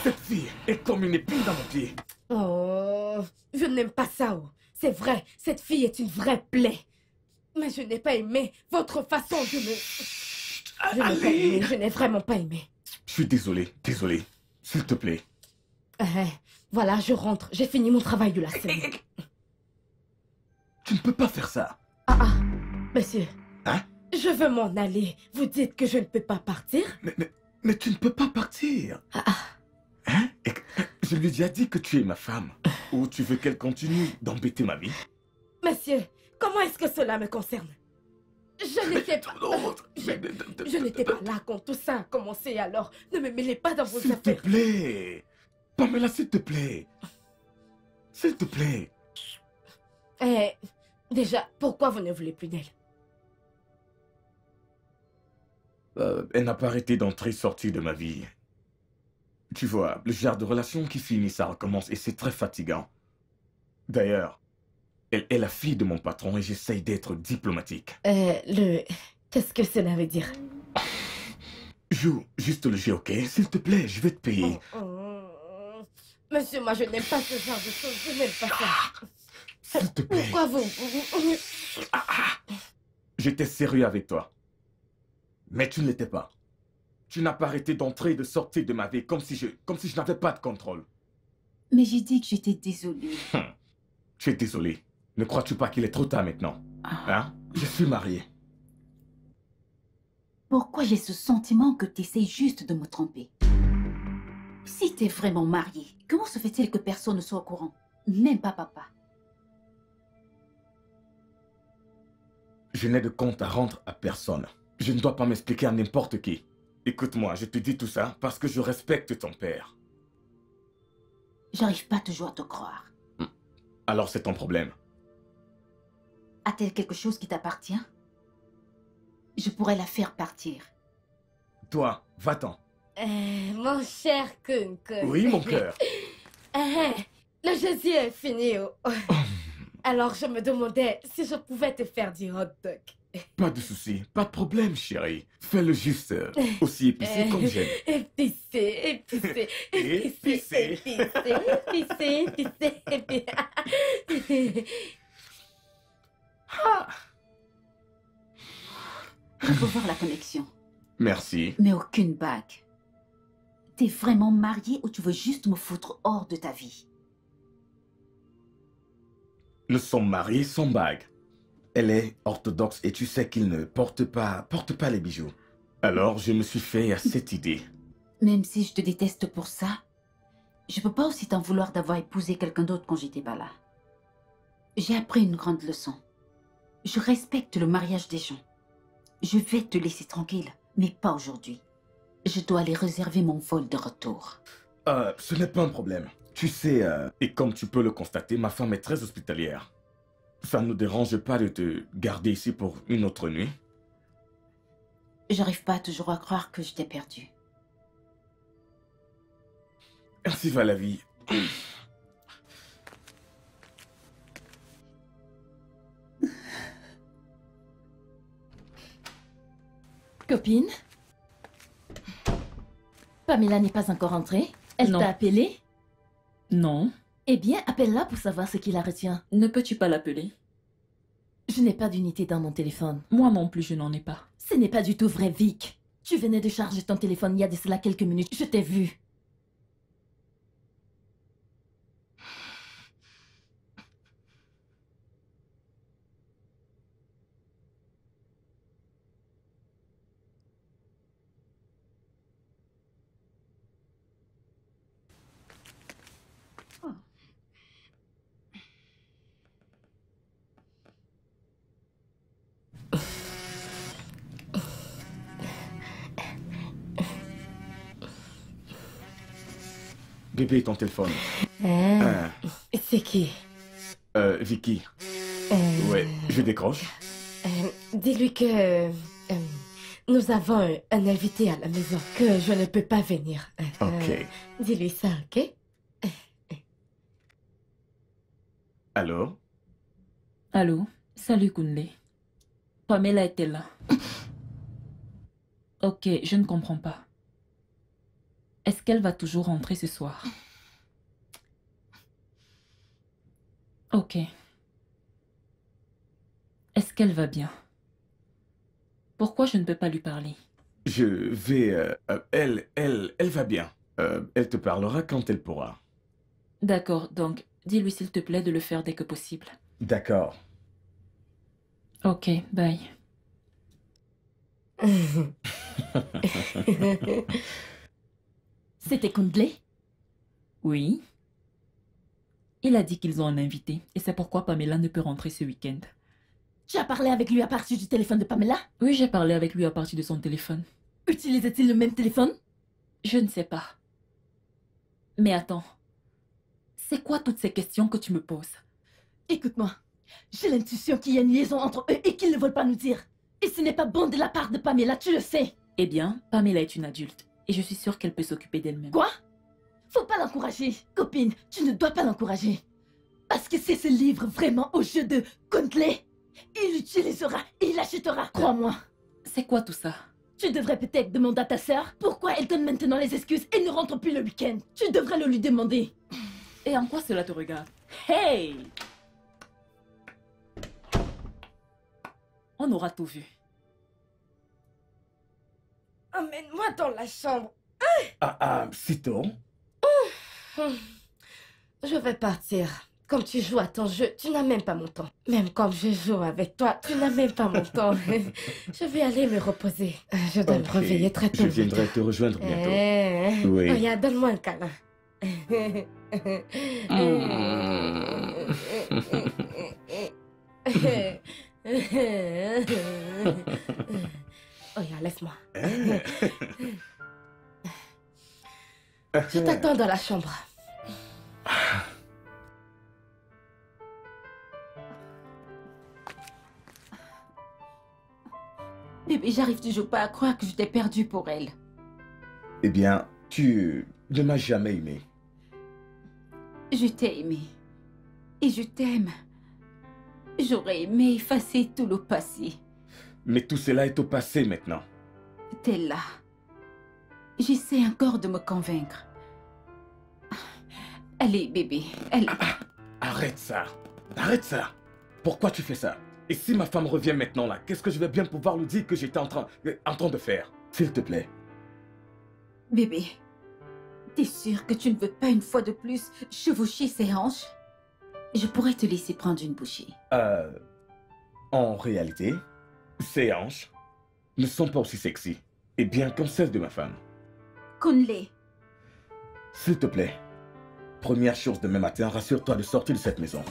Cette fille est comme une épine dans mon pied. Oh, je n'aime pas ça. C'est vrai, cette fille est une vraie plaie. Mais je n'ai pas aimé votre façon de me... Je n'ai vraiment pas aimé. Je suis désolé. S'il te plaît. Voilà, je rentre. J'ai fini mon travail de la semaine. Tu ne peux pas faire ça. Monsieur. Hein? Je veux m'en aller. Vous dites que je ne peux pas partir? Mais tu ne peux pas partir. Hein? Je lui ai déjà dit que tu es ma femme. Ou tu veux qu'elle continue d'embêter ma vie? Monsieur, comment est-ce que cela me concerne? Je n'étais pas... Je n'étais pas là quand tout ça a commencé, alors ne me mêlez pas dans vos affaires. S'il te plaît. Pamela, s'il te plaît. S'il te plaît. Déjà, pourquoi vous ne voulez plus d'elle? Elle n'a pas arrêté d'entrer et sortir de ma vie. Tu vois, le genre de relation qui finit, ça recommence et c'est très fatigant. D'ailleurs, elle est la fille de mon patron et j'essaye d'être diplomatique. Qu'est-ce que cela veut dire? Joue juste le jeu, ok? S'il te plaît, je vais te payer. Monsieur, moi je n'aime pas ce genre de choses, je n'aime pas ça. S'il te plaît. Pourquoi vous... J'étais sérieux avec toi. Mais tu ne l'étais pas. Tu n'as pas arrêté d'entrer et de sortir de ma vie comme si je n'avais pas de contrôle. Mais j'ai dit que j'étais désolée. Tu es désolé. Ne crois-tu pas qu'il est trop tard maintenant? Hein? Je suis marié. Pourquoi j'ai ce sentiment que tu essaies juste de me tromper? Si t'es vraiment marié, comment se fait-il que personne ne soit au courant? Même pas papa. Je n'ai de compte à rendre à personne. Je ne dois pas m'expliquer à n'importe qui. Écoute-moi, je te dis tout ça parce que je respecte ton père. J'arrive pas toujours à te croire. Alors c'est ton problème. A-t-elle quelque chose qui t'appartient? Je pourrais la faire partir. Toi, va-t'en. Mon cher Kun. Oui, mon cœur. Le Jésus est fini. Alors je me demandais si je pouvais te faire du hot dog. Pas de souci, pas de problème, chérie. Fais-le juste aussi épicé comme j'aime. Épicé, épicé, épicé, épicé, épicé, épicé. On peut voir la connexion. Merci. Mais aucune bague. T'es vraiment marié ou tu veux juste me foutre hors de ta vie? Nous sommes mariés sans bague. Elle est orthodoxe et tu sais qu'il ne porte pas les bijoux. Alors je me suis fait à cette idée. Même si je te déteste pour ça, je peux pas aussi t'en vouloir d'avoir épousé quelqu'un d'autre quand j'étais pas là. J'ai appris une grande leçon. Je respecte le mariage des gens. Je vais te laisser tranquille, mais pas aujourd'hui. Je dois aller réserver mon vol de retour. Ce n'est pas un problème. Tu sais, et comme tu peux le constater, ma femme est très hospitalière. Ça ne nous dérange pas de te garder ici pour une autre nuit? J'arrive pas toujours à croire que je t'ai perdu. Ainsi va la vie. Copine? Pamela n'est pas encore entrée? Elle Non. t'a appelé? Non. Eh bien, appelle-la pour savoir ce qui la retient. Ne peux-tu pas l'appeler? Je n'ai pas d'unité dans mon téléphone. Moi non plus, je n'en ai pas. Ce n'est pas du tout vrai, Vic. Tu venais de charger ton téléphone il y a de cela quelques minutes. Je t'ai vu. Bébé, ton téléphone. C'est qui? Vicky. Ouais, je décroche. Dis-lui que nous avons un invité à la maison, que je ne peux pas venir. Ok. Dis-lui ça, ok? Allô? Allô? Salut, Kunle. Pamela était là. Ok, je ne comprends pas. Est-ce qu'elle va toujours rentrer ce soir? Ok. Est-ce qu'elle va bien? Pourquoi je ne peux pas lui parler? Je vais... elle va bien. Elle te parlera quand elle pourra. D'accord, donc dis-lui s'il te plaît de le faire dès que possible. D'accord. Ok, bye. C'était Kundley? Oui. Il a dit qu'ils ont un invité et c'est pourquoi Pamela ne peut rentrer ce week-end. Tu as parlé avec lui à partir du téléphone de Pamela? Oui, j'ai parlé avec lui à partir de son téléphone. Utilisait-il le même téléphone? Je ne sais pas. Mais attends. C'est quoi toutes ces questions que tu me poses? Écoute-moi, j'ai l'intuition qu'il y a une liaison entre eux et qu'ils ne veulent pas nous dire. Et ce n'est pas bon de la part de Pamela, tu le sais. Eh bien, Pamela est une adulte et je suis sûre qu'elle peut s'occuper d'elle-même. Quoi? Faut pas l'encourager. Copine, tu ne dois pas l'encourager. Parce que c'est ce livre vraiment au jeu de Kundley. Il l'utilisera et il l'achètera, crois-moi. C'est quoi tout ça? Tu devrais peut-être demander à ta sœur pourquoi elle donne maintenant les excuses et ne rentre plus le week-end. Tu devrais le lui demander. Et en quoi cela te regarde? Hey! On aura tout vu. Emmène-moi dans la chambre. C'est tôt. Je vais partir. Comme tu joues à ton jeu, tu n'as même pas mon temps. Même comme je joue avec toi, tu n'as même pas mon temps. Je vais aller me reposer. Je dois me Ok. réveiller très tôt. Je viendrai te rejoindre bientôt. Oui. Regarde, donne-moi un câlin. Oh, laisse-moi. Je t'attends dans la chambre. Bébé, j'arrive toujours pas à croire que je t'ai perdu pour elle. Eh bien, tu ne m'as jamais aimé. Je t'ai aimé. Et je t'aime. J'aurais aimé effacer tout le passé. Mais tout cela est au passé maintenant. T'es là. J'essaie encore de me convaincre. Allez, bébé, allez. Arrête ça. Arrête ça. Pourquoi tu fais ça? Et si ma femme revient maintenant là, qu'est-ce que je vais bien pouvoir lui dire que j'étais en train de faire? S'il te plaît. Bébé, t'es sûr que tu ne veux pas une fois de plus chevaucher ses hanches? Je pourrais te laisser prendre une bouchée. En réalité, ces hanches ne sont pas aussi sexy et bien comme celles de ma femme. Kunle, S'il te plaît, première chose demain matin, rassure-toi de sortir de cette maison.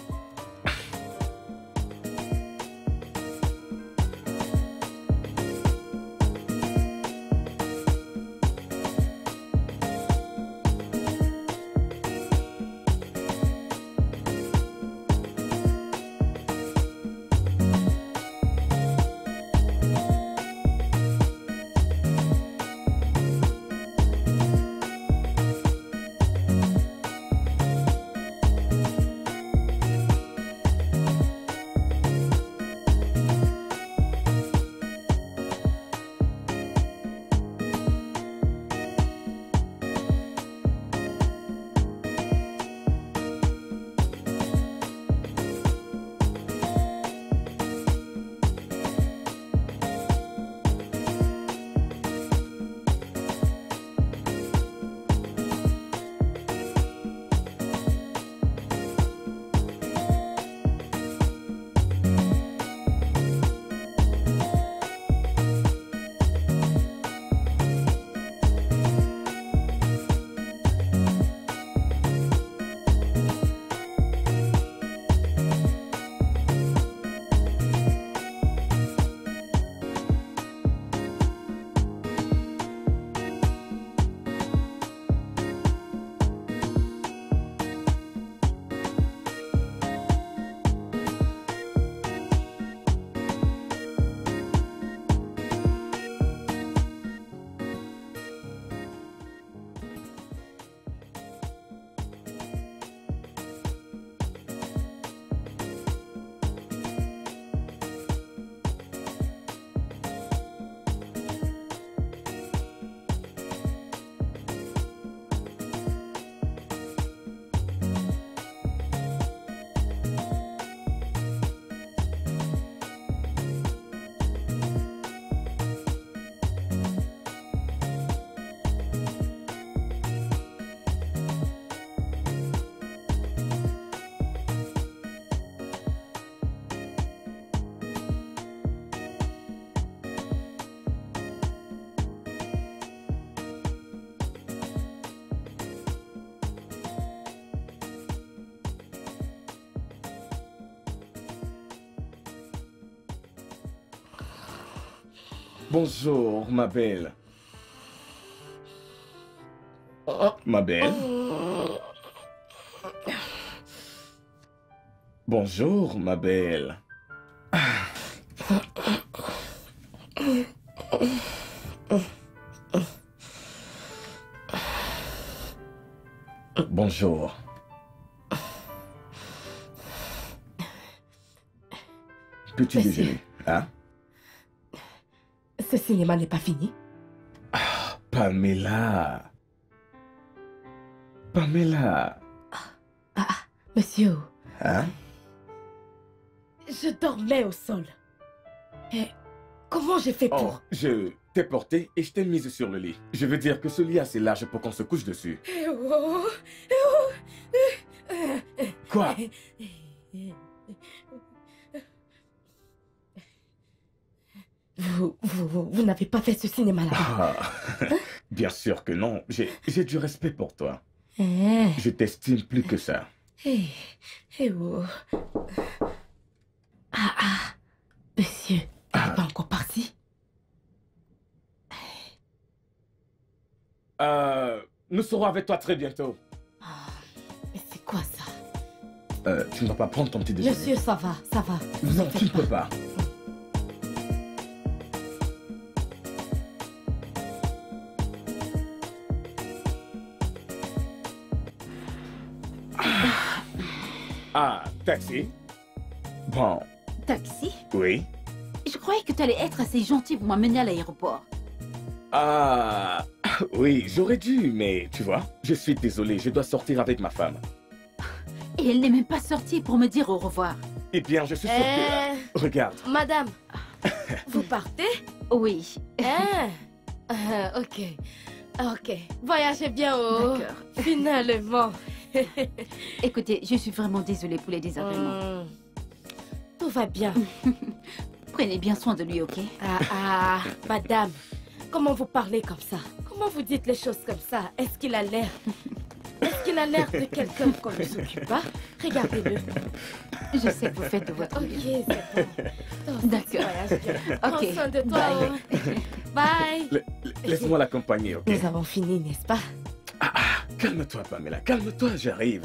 Bonjour, ma belle. Ma belle. Bonjour, ma belle. Bonjour. Petit déjeuner, hein? Ce cinéma n'est pas fini. Pamela. Pamela. Monsieur, Hein? je dormais au sol. Et comment j'ai fait Oh, pour... je t'ai porté et je t'ai mise sur le lit. Je veux dire que ce lit est assez large pour qu'on se couche dessus. Quoi? Vous n'avez pas fait ce cinéma-là. Ah, bien sûr que non. J'ai du respect pour toi. Eh, Je t'estime plus que ça. eh, eh oh. Monsieur, elle n'est pas encore partie? Nous serons avec toi très bientôt. Mais c'est quoi ça? Tu ne vas pas prendre ton petit déjeuner? Monsieur, ça va, ça va. Vous Non, en tu faites ne peux pas. Taxi. Bon, Taxi? oui. Je croyais que tu allais être assez gentil pour m'amener à l'aéroport. Ah, oui, j'aurais dû, mais tu vois, je suis désolé, je dois sortir avec ma femme. Et elle n'est même pas sortie pour me dire au revoir. Eh bien, je suis sûr que... Regarde. Madame, vous partez? Oui. Ok. Ok. Voyagez bien, oh. D'accord. Finalement. Écoutez, je suis vraiment désolée pour les désagréments. Tout va bien. Prenez bien soin de lui, ok? Madame, comment vous parlez comme ça? Comment vous dites les choses comme ça? Est-ce qu'il a l'air de quelqu'un qu'on ne s'occupe pas? Regardez-le. Je sais que vous faites de votre mieux. Ok, c'est bon. D'accord. Voyage bien. Ok, Prends soin de toi. bye. Bye. Laisse-moi l'accompagner, ok? Nous avons fini, n'est-ce pas? Calme-toi, Pamela, calme-toi, j'arrive.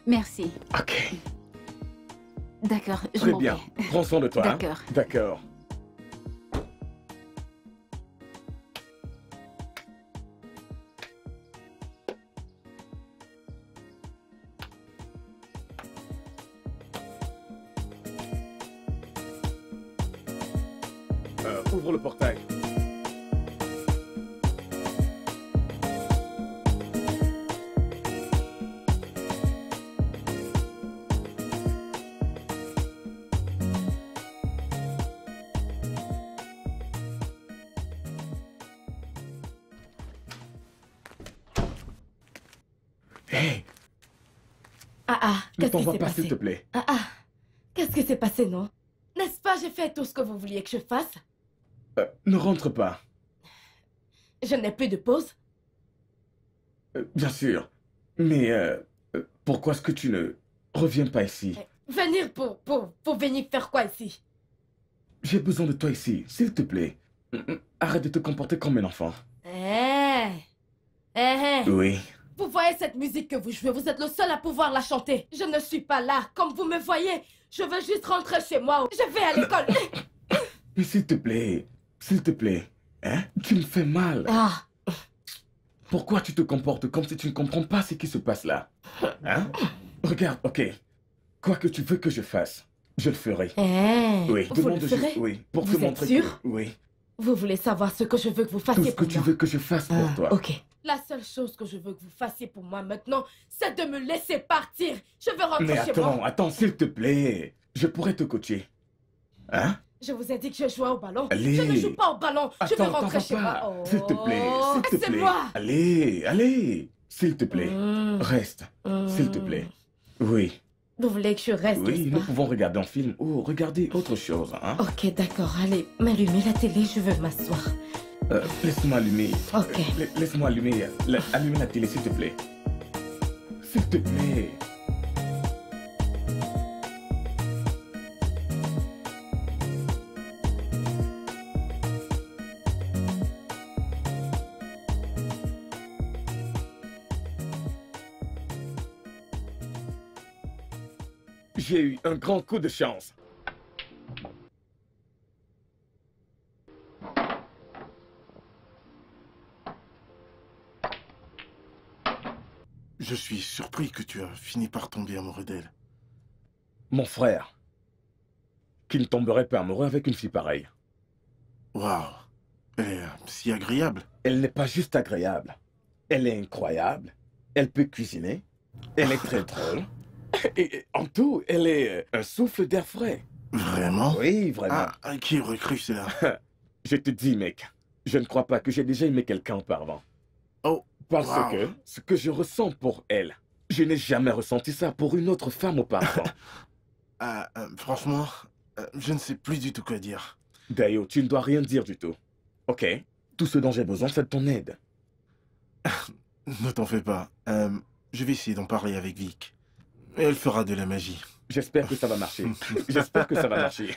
Merci. Ok, D'accord, je très m'en bien. vais. Prends soin de toi. hein? D'accord. D'accord. Ouvre le portail. Hé, ne Qu'est-ce t'en qui va s'est pas, s'il passé? te plaît. Qu'est-ce qui s'est passé, non? N'est-ce pas, j'ai fait tout ce que vous vouliez que je fasse? Ne rentre pas. Je n'ai plus de pause? Bien sûr. Mais pourquoi est-ce que tu ne reviens pas ici? Venir pour venir faire quoi ici? J'ai besoin de toi ici, s'il te plaît. Arrête de te comporter comme un enfant. Oui. Vous voyez cette musique que vous jouez, vous êtes le seul à pouvoir la chanter. Je ne suis pas là, comme vous me voyez. Je veux juste rentrer chez moi. Je vais à l'école. Mais s'il te plaît, hein? Tu me fais mal. Pourquoi tu te comportes comme si tu ne comprends pas ce qui se passe là? Hein? Regarde, ok. Quoi que tu veux que je fasse, je le ferai. Oui, Vous le ferez? oui, pour Vous te êtes montrer sûr? que... Oui, Vous voulez savoir ce que je veux que vous tout fassiez ce que pour tu moi? veux que je fasse pour toi. Ok. La seule chose que je veux que vous fassiez pour moi maintenant, c'est de me laisser partir. Je veux rentrer Mais chez moi. attends, s'il te plaît. Je pourrais te coacher. Hein? Je vous ai dit que je jouais au ballon. Allez. Je ne joue pas au ballon. Je veux Attends, rentrer t'en chez vas moi. pas. S'il te plaît, s'il te plaît. Laissez-moi. Allez, s'il te plaît. Reste, s'il te plaît. Oui, Vous voulez que je reste, oui, n'est-ce nous pas? pouvons regarder un film ou regarder autre chose, hein? Ok, d'accord. Allez, m'allumez la télé, je veux m'asseoir. Laisse-moi allumer. Ok. Laisse-moi allumer la télé, s'il te plaît. S'il te plaît. J'ai eu un grand coup de chance. Je suis surpris que tu as fini par tomber amoureux d'elle. Mon frère, qui ne tomberait pas amoureux avec une fille pareille. Waouh, elle est si agréable. Elle n'est pas juste agréable. Elle est incroyable. Elle peut cuisiner. Elle est très drôle. Et en tout, elle est un souffle d'air frais. Vraiment? Oui, vraiment. Qui aurait cru cela? Je te dis, mec, je ne crois pas que j'ai déjà aimé quelqu'un auparavant. Oh, Parce wow. que ce que je ressens pour elle, je n'ai jamais ressenti ça pour une autre femme auparavant. Franchement, je ne sais plus du tout quoi dire. Dayo, tu ne dois rien dire du tout. Ok? Tout ce dont j'ai besoin, c'est de ton aide. Ne t'en fais pas. Je vais essayer d'en parler avec Vic. Et elle fera de la magie. J'espère que ça va marcher. J'espère que ça va marcher.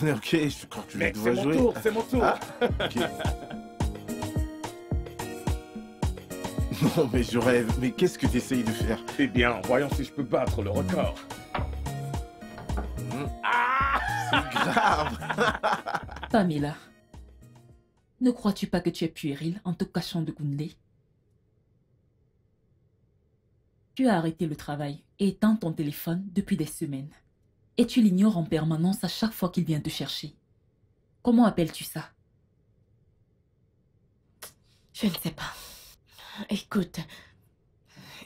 Ok, je crois que je Mec, dois c'est mon jouer. tour, c'est mon tour. Ok. Non, mais je rêve. Mais qu'est-ce que tu essayes de faire? Eh bien, voyons si je peux battre le record. C'est grave. Pamela, ne crois-tu pas que tu es puéril en te cachant de Gunley? Tu as arrêté le travail et éteint ton téléphone depuis des semaines. Et tu l'ignores en permanence à chaque fois qu'il vient te chercher. Comment appelles-tu ça? Je ne sais pas. Écoute,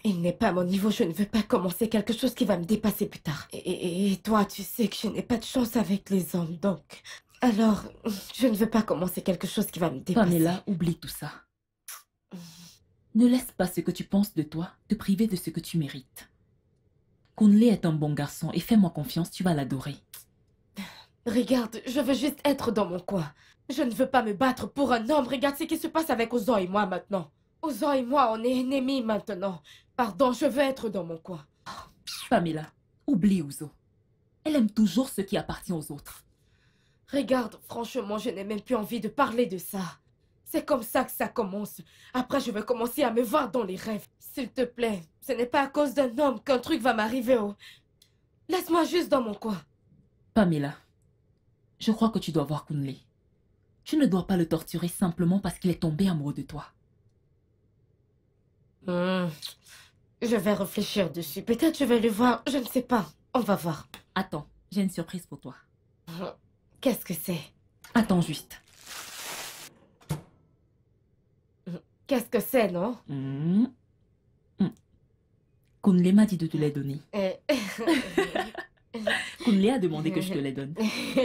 il n'est pas à mon niveau, je ne veux pas commencer quelque chose qui va me dépasser plus tard. Et toi, tu sais que je n'ai pas de chance avec les hommes, donc... Alors, je ne veux pas commencer quelque chose qui va me dépasser. Pamela, oublie tout ça. Ne laisse pas ce que tu penses de toi te priver de ce que tu mérites. Kunle est un bon garçon et fais-moi confiance, tu vas l'adorer. Regarde, je veux juste être dans mon coin. Je ne veux pas me battre pour un homme. Regarde ce qui se passe avec Ozo et moi maintenant. Ozo et moi, on est ennemis maintenant. Pardon, je veux être dans mon coin. Pamela, oublie Ozo. Elle aime toujours ce qui appartient aux autres. Regarde, franchement, je n'ai même plus envie de parler de ça. C'est comme ça que ça commence. Après, je vais commencer à me voir dans les rêves. S'il te plaît, ce n'est pas à cause d'un homme qu'un truc va m'arriver. Oh. Laisse-moi juste dans mon coin. Pamela, je crois que tu dois voir Kunle. Tu ne dois pas le torturer simplement parce qu'il est tombé amoureux de toi. Je vais réfléchir dessus. Peut-être je vais le voir. Je ne sais pas. On va voir. Attends, j'ai une surprise pour toi. Qu'est-ce que c'est? Attends juste. Qu'est-ce que c'est, non? Kunle m'a dit de te les donner. Kunle a demandé que je te les donne.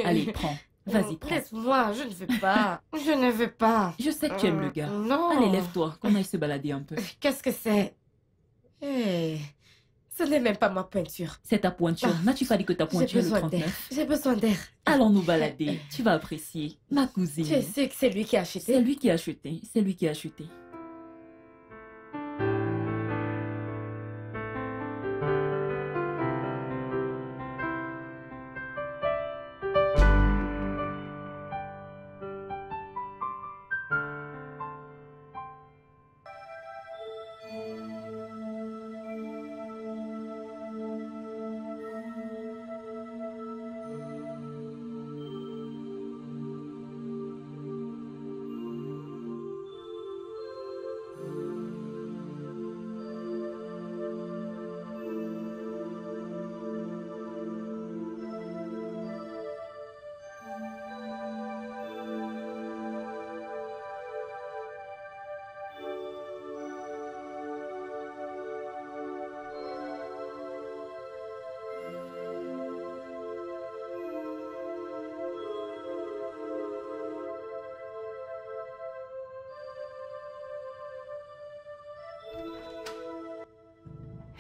Allez, prends. Vas-y, prends. Laisse-moi, je ne veux pas. Je ne veux pas. Je sais que tu aimes le gars. Non. Allez, lève-toi, qu'on aille se balader un peu. Qu'est-ce que c'est? Ce n'est même pas ma peinture. C'est ta pointure. N'as-tu pas dit que ta pointure est le 39? J'ai besoin d'air. Allons nous balader. Tu vas apprécier. Ma cousine. Tu sais que c'est lui qui a acheté. C'est lui qui a acheté. C'est lui qui a acheté.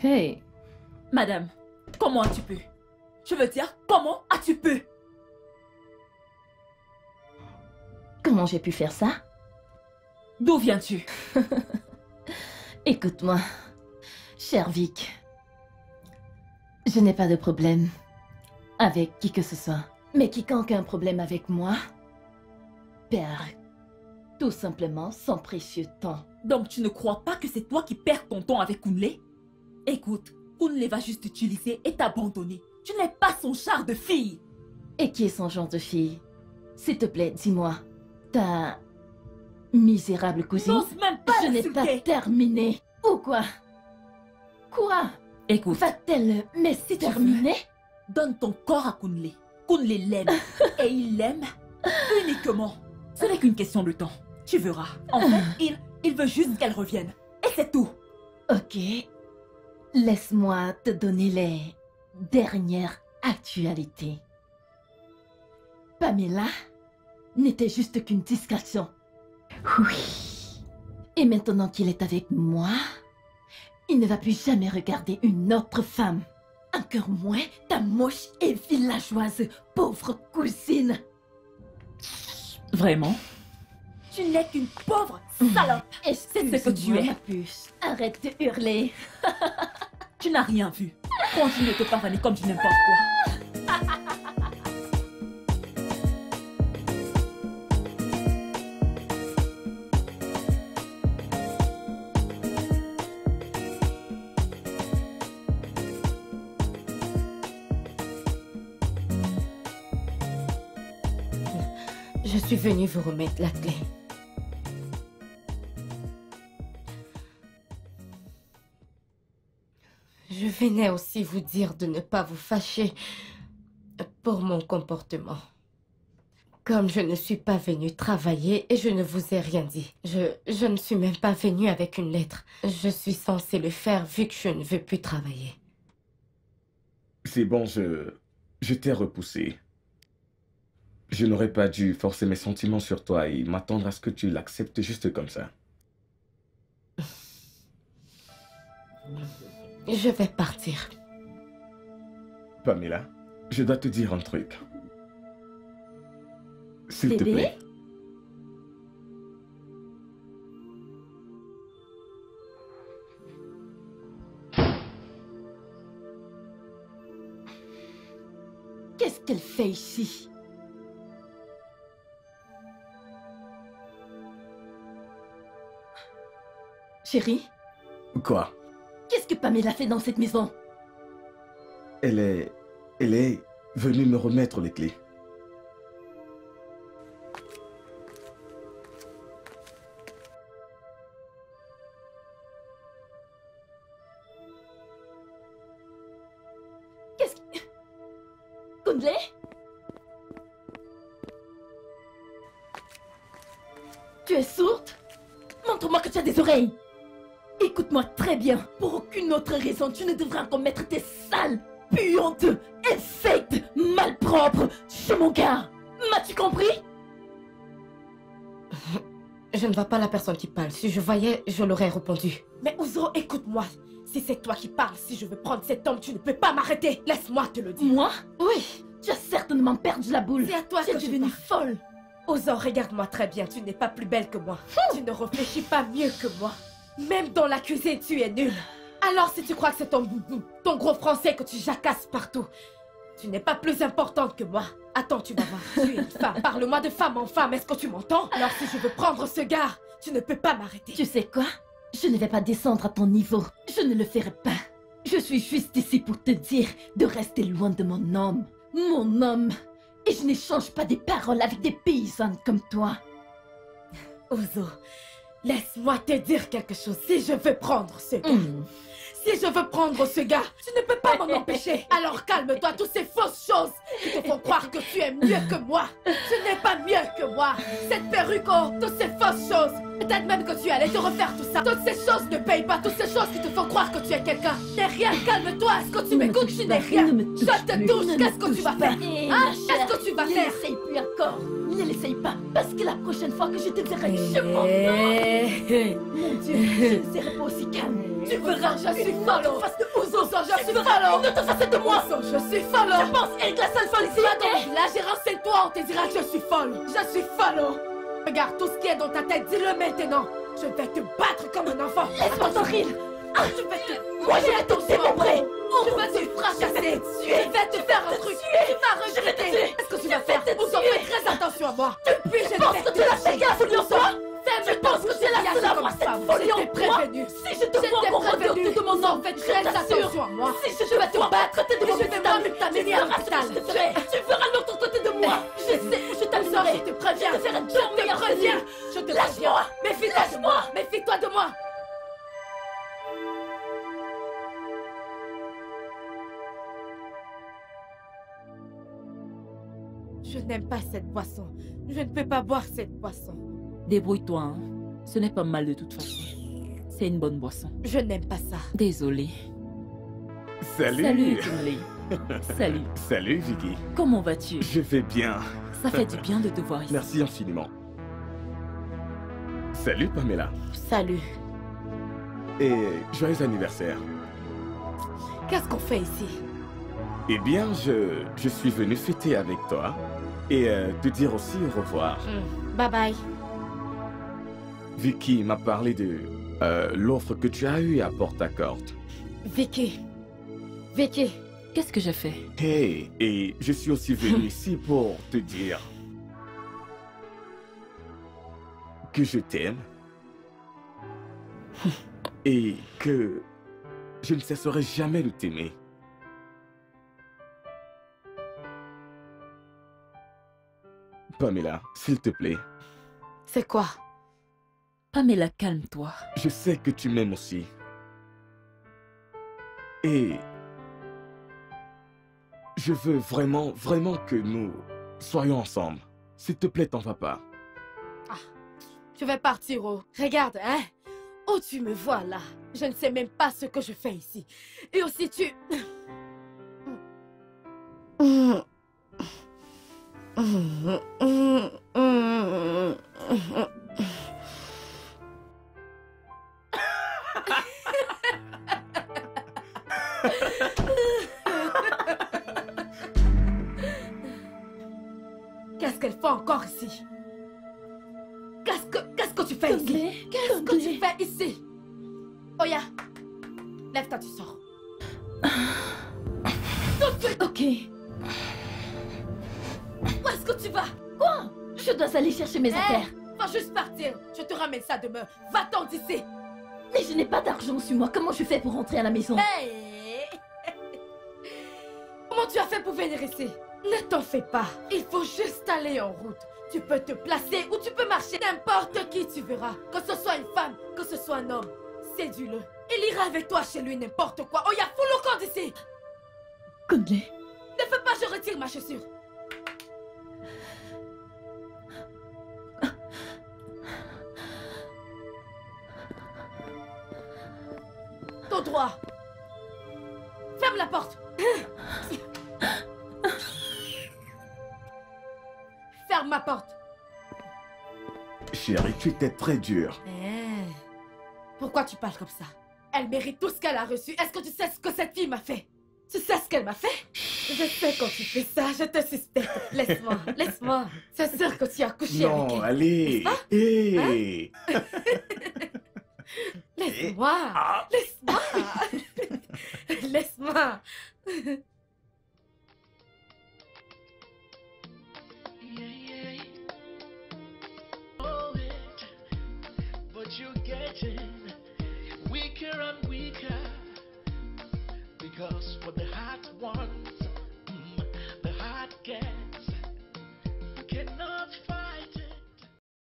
Hey, Madame, comment as-tu pu? Je veux dire, comment as-tu pu? comment j'ai pu faire ça? D'où viens-tu? Écoute-moi, cher Vic. Je n'ai pas de problème avec qui que ce soit. Mais quiconque a un problème avec moi perd tout simplement son précieux temps. Donc tu ne crois pas que c'est toi qui perds ton temps avec Kunle? Écoute, Kunle va juste t'utiliser et t'abandonner. Tu n'es pas son char de fille. Et qui est son genre de fille? S'il te plaît, dis-moi. Ta misérable cousine? N'ose même pas Je n'ai pas l'insulter. terminé. Ou quoi? Quoi? Écoute, Va-t-elle m'exterminer? donne ton corps à Kunle. Kunle l'aime. Et il l'aime uniquement. Ce n'est qu'une question de temps. Tu verras. En fait, il veut juste qu'elle revienne. Et c'est tout. Ok. Laisse-moi te donner les dernières actualités. Pamela n'était juste qu'une distraction. Oui. Et maintenant qu'il est avec moi, il ne va plus jamais regarder une autre femme. Encore moins ta moche et villageoise pauvre cousine. Vraiment? Tu n'es qu'une pauvre salope. Et c'est ce que tu es. Ma puce. Arrête de hurler. Tu n'as rien vu. Continue de te pavaner comme du n'importe quoi. Je suis venue vous remettre la clé. venais aussi vous dire de ne pas vous fâcher pour mon comportement. Comme je ne suis pas venue travailler et je ne vous ai rien dit. Je ne suis même pas venue avec une lettre. Je suis censée le faire vu que je ne veux plus travailler. C'est bon, je t'ai repoussé. Je n'aurais pas dû forcer mes sentiments sur toi et m'attendre à ce que tu l'acceptes juste comme ça. Je vais partir. Pamela, je dois te dire un truc. S'il te Bébé? plaît. Qu'est-ce qu'elle fait ici? Chérie, Quoi? qu'est-ce que Pamela fait dans cette maison? Elle est venue me remettre les clés. Qu'est-ce que... Kundley? Tu es sourde? Montre-moi que tu as des oreilles. Écoute-moi très bien. Pour aucune autre raison, tu ne devrais encore mettre tes sales, puantes, infectes, malpropres chez mon gars. M'as-tu compris? Je ne vois pas la personne qui parle. Si je voyais, je l'aurais répondu. Mais Ozo, écoute-moi. Si c'est toi qui parles, si je veux prendre cet homme, tu ne peux pas m'arrêter. Laisse-moi te le dire. Moi? Oui, Tu as certainement perdu la boule. C'est à toi Tu es que je devenue parle. folle. Ozo, regarde-moi très bien. Tu n'es pas plus belle que moi. Tu ne réfléchis pas mieux que moi. Même dans la cuisine, tu es nulle. Alors si tu crois que c'est ton boubou, ton gros français que tu jacasses partout, tu n'es pas plus importante que moi. Attends, tu vas voir. Tu es une femme. Parle-moi de femme en femme. Est-ce que tu m'entends? Alors si je veux prendre ce gars, tu ne peux pas m'arrêter. Tu sais quoi? Je ne vais pas descendre à ton niveau. Je ne le ferai pas. Je suis juste ici pour te dire de rester loin de mon homme. Mon homme. Et je n'échange pas des paroles avec des paysannes comme toi. Ozo, laisse-moi te dire quelque chose. Si je veux prendre ce gars, si je veux prendre ce gars, tu ne peux pas m'en empêcher. Alors calme-toi, toutes ces fausses choses qui te font croire que tu es mieux que moi. Tu n'es pas mieux que moi. Cette perruque, oh, toutes ces fausses choses. Peut-être même que tu allais te refaire tout ça. Toutes ces choses ne payent pas. Toutes ces choses qui te font croire que tu es quelqu'un. N'es rien, calme-toi. Est-ce que tu m'écoutes? Je n'ai rien. Je te touche. Qu'est-ce que tu vas faire? Hein? Qu'est-ce que tu vas faire? Ne l'essaye plus encore. Ne l'essaye pas. Parce que la prochaine fois que je te dirai, je m'en vais. Mon Dieu, je ne serai pas aussi calme. Tu verras, je suis folle en face de Ozo. Je suis folle. Une autre facette de moi. Je suis folle. Je pense être la seule folle ici. Va dans le village et renseigne-toi. On te dira que je suis folle. Je suis folle. Regarde tout ce qui est dans ta tête. Dis-le maintenant. Je vais te battre comme un enfant. Laisse-moi tranquille. Je vais te... Moi, je vais te démembrer. Je vais te fracasser. Je vais te faire un truc. Tu vas regretter. Qu'est-ce que tu vas faire? Ozo, fais très attention à moi. Puis je penses que tu l'as fait la folie en toi? Tu penses que c'est la seule à avoir cette folie en toi? Si je te vois encore revenir de mon nom, fais très attention à moi. Si je vais te battre, t'es de mon Je vais même t'amener à l'hôpital. Tu feras l'autre côté de moi. Je sais, je t'amuserai. Je te préviens. Je te ferai Je te préviens. Je te préviens. Lâche-moi. Méfie-toi de moi. Méfie-toi de moi. Je n'aime pas cette boisson. Je ne peux pas boire cette boisson. Débrouille-toi, hein. Ce n'est pas mal de toute façon. C'est une bonne boisson. Je n'aime pas ça. Désolée. Salut. Salut, Kinley. Salut. Salut, Vicky. Comment vas-tu? Je vais bien. Ça fait du bien de te voir ici. Merci infiniment. Salut, Pamela. Salut. Et joyeux anniversaire. Qu'est-ce qu'on fait ici? Eh bien, je suis venu fêter avec toi et te dire aussi au revoir. Bye bye. Vicky m'a parlé de l'offre que tu as eue à Port-Accord. Vicky. Vicky. Qu'est-ce que j'ai fait? Hey, et je suis aussi venu ici pour te dire que je t'aime et que je ne cesserai jamais de t'aimer. Pamela, s'il te plaît. C'est quoi? Pamela, calme-toi. Je sais que tu m'aimes aussi. Et je veux vraiment, vraiment que nous soyons ensemble. S'il te plaît, t'en vas pas. Je vais partir, oh. Regarde, hein. Oh, tu me vois là. Je ne sais même pas ce que je fais ici. Et aussi, tu... Qu'est-ce qu'elle fait encore ici? Qu'est-ce que tu fais ici? Qu'est-ce que tu fais ici? Oya, lève-toi, tu sors. Tout de suite. Ok. Où est-ce que tu vas? Quoi? Je dois aller chercher mes affaires. Va juste partir. Je te ramène ça demain. Va-t'en d'ici. Mais je n'ai pas d'argent sur moi. Comment je fais pour rentrer à la maison? Hey! Comment tu as fait pour venir ici? Ne t'en fais pas. Il faut juste aller en route. Tu peux te placer ou tu peux marcher. N'importe qui tu verras. Que ce soit une femme, que ce soit un homme. Séduis-le. Il ira avec toi chez lui n'importe quoi. Oh, y'a fous le camp d'ici. Conley. Ne fais pas, je retire ma chaussure. Ton droit. Ferme la porte. Ferme ma porte. Chérie, tu étais très dur. Pourquoi tu parles comme ça? Elle mérite tout ce qu'elle a reçu. Est-ce que tu sais ce que cette fille m'a fait? Tu sais ce qu'elle m'a fait? Je sais quand tu fais ça, je te suspecte. Laisse-moi, laisse-moi. C'est sûr que tu as couché avec elle. Non, allez. Hé. Laisse-moi. Laisse-moi. Laisse-moi. But you're getting weaker and weaker, because what the heart wants, the heart gets.